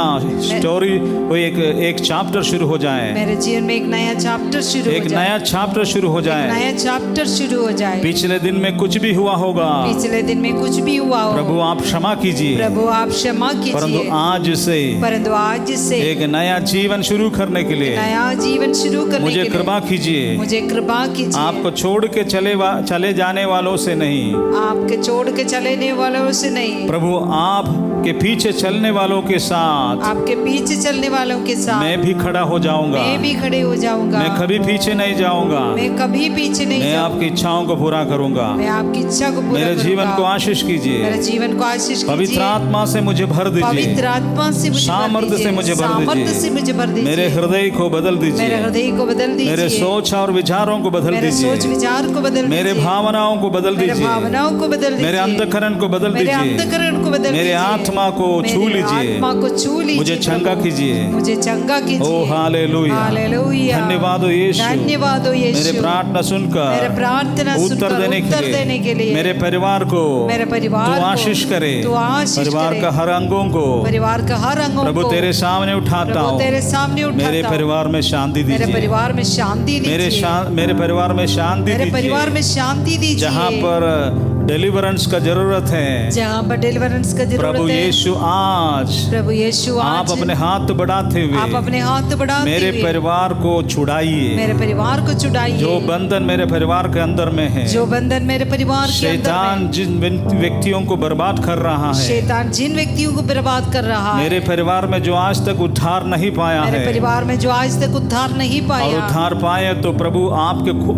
स्टोरी, वो एक चैप्टर शुरू हो जाए। मेरे जीवन में एक नया चैप्टर शुरू एक हो जाए। नया चैप्टर शुरू हो जाए। नया चैप्टर शुरू हो जाए। पिछले दिन में कुछ भी हुआ होगा, पिछले दिन में कुछ भी हुआ हो, प्रभु आप क्षमा कीजिए। प्रभु आप क्षमा परंतु कीजिए। आज से परंतु आज से एक नया जीवन शुरू करने के लिए नया जीवन शुरू करने मुझे के कृपा लिए कीजिए। मुझे कृपा कीजिए। आपको छोड़ के चले जाने वालों से नहीं, आपके छोड़ के चलने वालों से नहीं, प्रभु आप के पीछे चलने वालों के साथ आपके पीछे चलने वालों के साथ मैं भी खड़ा हो जाऊंगा। मैं भी खड़े हो जाऊंगा। मैं कभी पीछे नहीं जाऊंगा। मैं कभी पीछे नहीं मैं जाऊंगा। आपकी इच्छाओं को पूरा करूंगा। मैं आपकी इच्छा को पूरा मेरे जीवन को करूंगा। आशीष कीजिए। मेरे जीवन को आशीष पवित्र कीजिए। आत्मा से मुझे भर पवित्र दीजिए। आत्मा से मुझे भर सामर्थ्य दीजिए। से मुझे भर सामर्थ्य दीजिए। से मुझे भर दीजिए। मेरे हृदय को बदल मेरे दीजिए। हृदय को बदल दीजिए। मेरे सोच और विचारों को बदल मेरे सोच दीजिए। विचार को बदल मेरे दीजिए। भावनाओं को बदल मेरे दीजिए। भावनाओं को बदल दीजिए। मेरे अंतःकरण को बदल मेरे दीजिए। अंतःकरण को बदल मेरे दीजिए। आत्मा को छू मेरे लीजिए। आत्मा को छू लीजिए। मुझे चंगा प्रभु। कीजिए। मुझे चंगा कीजिए। ओ हालेलुया। हालेलुया। धन्यवाद हो यीशु। धन्यवाद हो यीशु। मेरे प्रार्थना सुनकर मेरे प्रार्थना उत्तर सुनकर देने के लिए मेरे परिवार को मेरे परिवार तू को आशीष करे। तू आशीष परिवार करे। का हर अंगों को परिवार का हर अंगों प्रभु को तेरे सामने उठाता प्रभु हूँ। तेरे सामने उठाता मेरे हूँ। परिवार में शांति मेरे दीजिए। परिवार में शांति दीजिए। मेरे परिवार में शांति मेरे परिवार दीजिए। में शांति दीजिए। जहाँ पर डिलीवरेंस का जरूरत है, जहाँ पर डिलीवरेंस का जरूरत प्रभु है, यीशु आज प्रभु यीशु आप आज अपने हाथ बढ़ाते आप हुए अपने हाथ बढ़ाते मेरे हुए परिवार को छुड़ाइए। मेरे परिवार को छुड़ाइए। जो बंधन मेरे परिवार के अंदर में है, जो बंधन मेरे परिवार के अंदर शैतान में, जिन व्यक्तियों को बर्बाद कर रहा है, शैतान जिन व्यक्तियों को बर्बाद कर रहा है, मेरे परिवार में जो आज तक उद्धार नहीं पाया मेरे है परिवार में जो आज तक उद्धार नहीं और पाया, उद्धार पाए तो प्रभु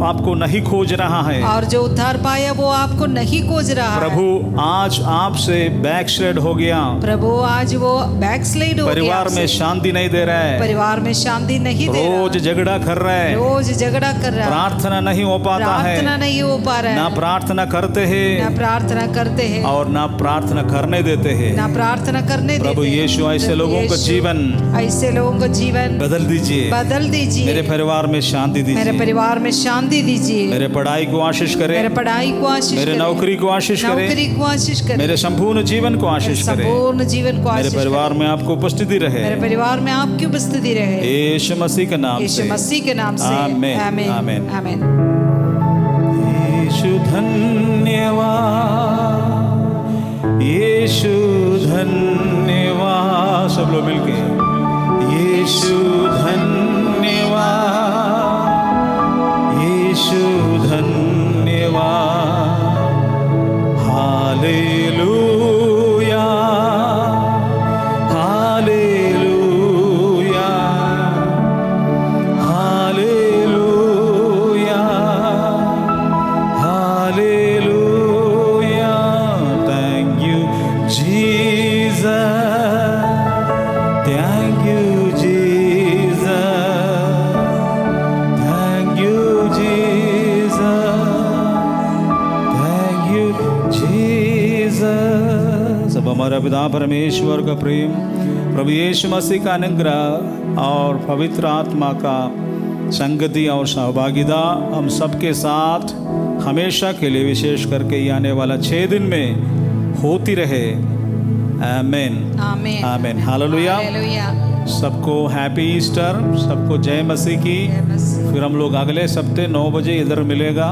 आपको नहीं खोज रहा है। और जो उद्धार पाया वो आपको नहीं खोज रहा है। प्रभु आज आपसे बैकस्लाइड हो गया। प्रभु आज वो बैकस्लाइड हो गया। परिवार में आपसे। शांति नहीं दे रहा है। परिवार में शांति नहीं दे रहा। रोज झगड़ा कर रहा है। रोज झगड़ा कर रहा है। प्रार्थना नहीं हो पाता है। प्रार्थना नहीं हो पा रहा ना है। प्रार्थना करते ना हैं प्रार्थना करते हैं और ना प्रार्थना करने देते हैं। ना प्रार्थना करने प्रभु देते हैं। यीशु ऐसे प्रभु लोगों का यीशु, जीवन ऐसे लोगों का जीवन बदल दीजिए। बदल दीजिए। मेरे परिवार में शांति मेरे दीजिए। परिवार में शांति दीजिए। मेरे पढ़ाई को आशीष मेरे करे। पढ़ाई को आशीष मेरे करें। नौकरी को आशीष करे। नौकरी को आशीष करें। मेरे संपूर्ण जीवन को आशीष करे। संपूर्ण जीवन को मेरे आशीष परिवार करें। में आपको उपस्थिति रहे। मेरे परिवार में आपकी उपस्थिति रहे। यीशु मसीह के नाम यीशु से मसीह के नाम से आमीन। आमीन आमीन। आमीन। यीशु धन्यवाद, यीशु धन्यवाद। सब लोग मिलके यीशु धन्यवाद, यीशु धन्यवाद। Hallelujah, hallelujah, hallelujah, hallelujah. Thank you, Jesus. Thank you, Jesus. Thank you, Jesus. Thank you, Jesus. सब हमारा पिता परमेश्वर का प्रेम, प्रभु यीशु मसीह का अनुग्रह और पवित्र आत्मा का संगति और सहभागिता हम सबके साथ हमेशा के लिए, विशेष करके ये आने वाला 6 दिन में होती रहे। आमीन आमीन आमीन। हालेलुया। हालेलुया। सबको हैप्पी ईस्टर, सबको जय मसीह की। जय मसीह। फिर हम लोग अगले सप्ते 9 बजे इधर मिलेगा।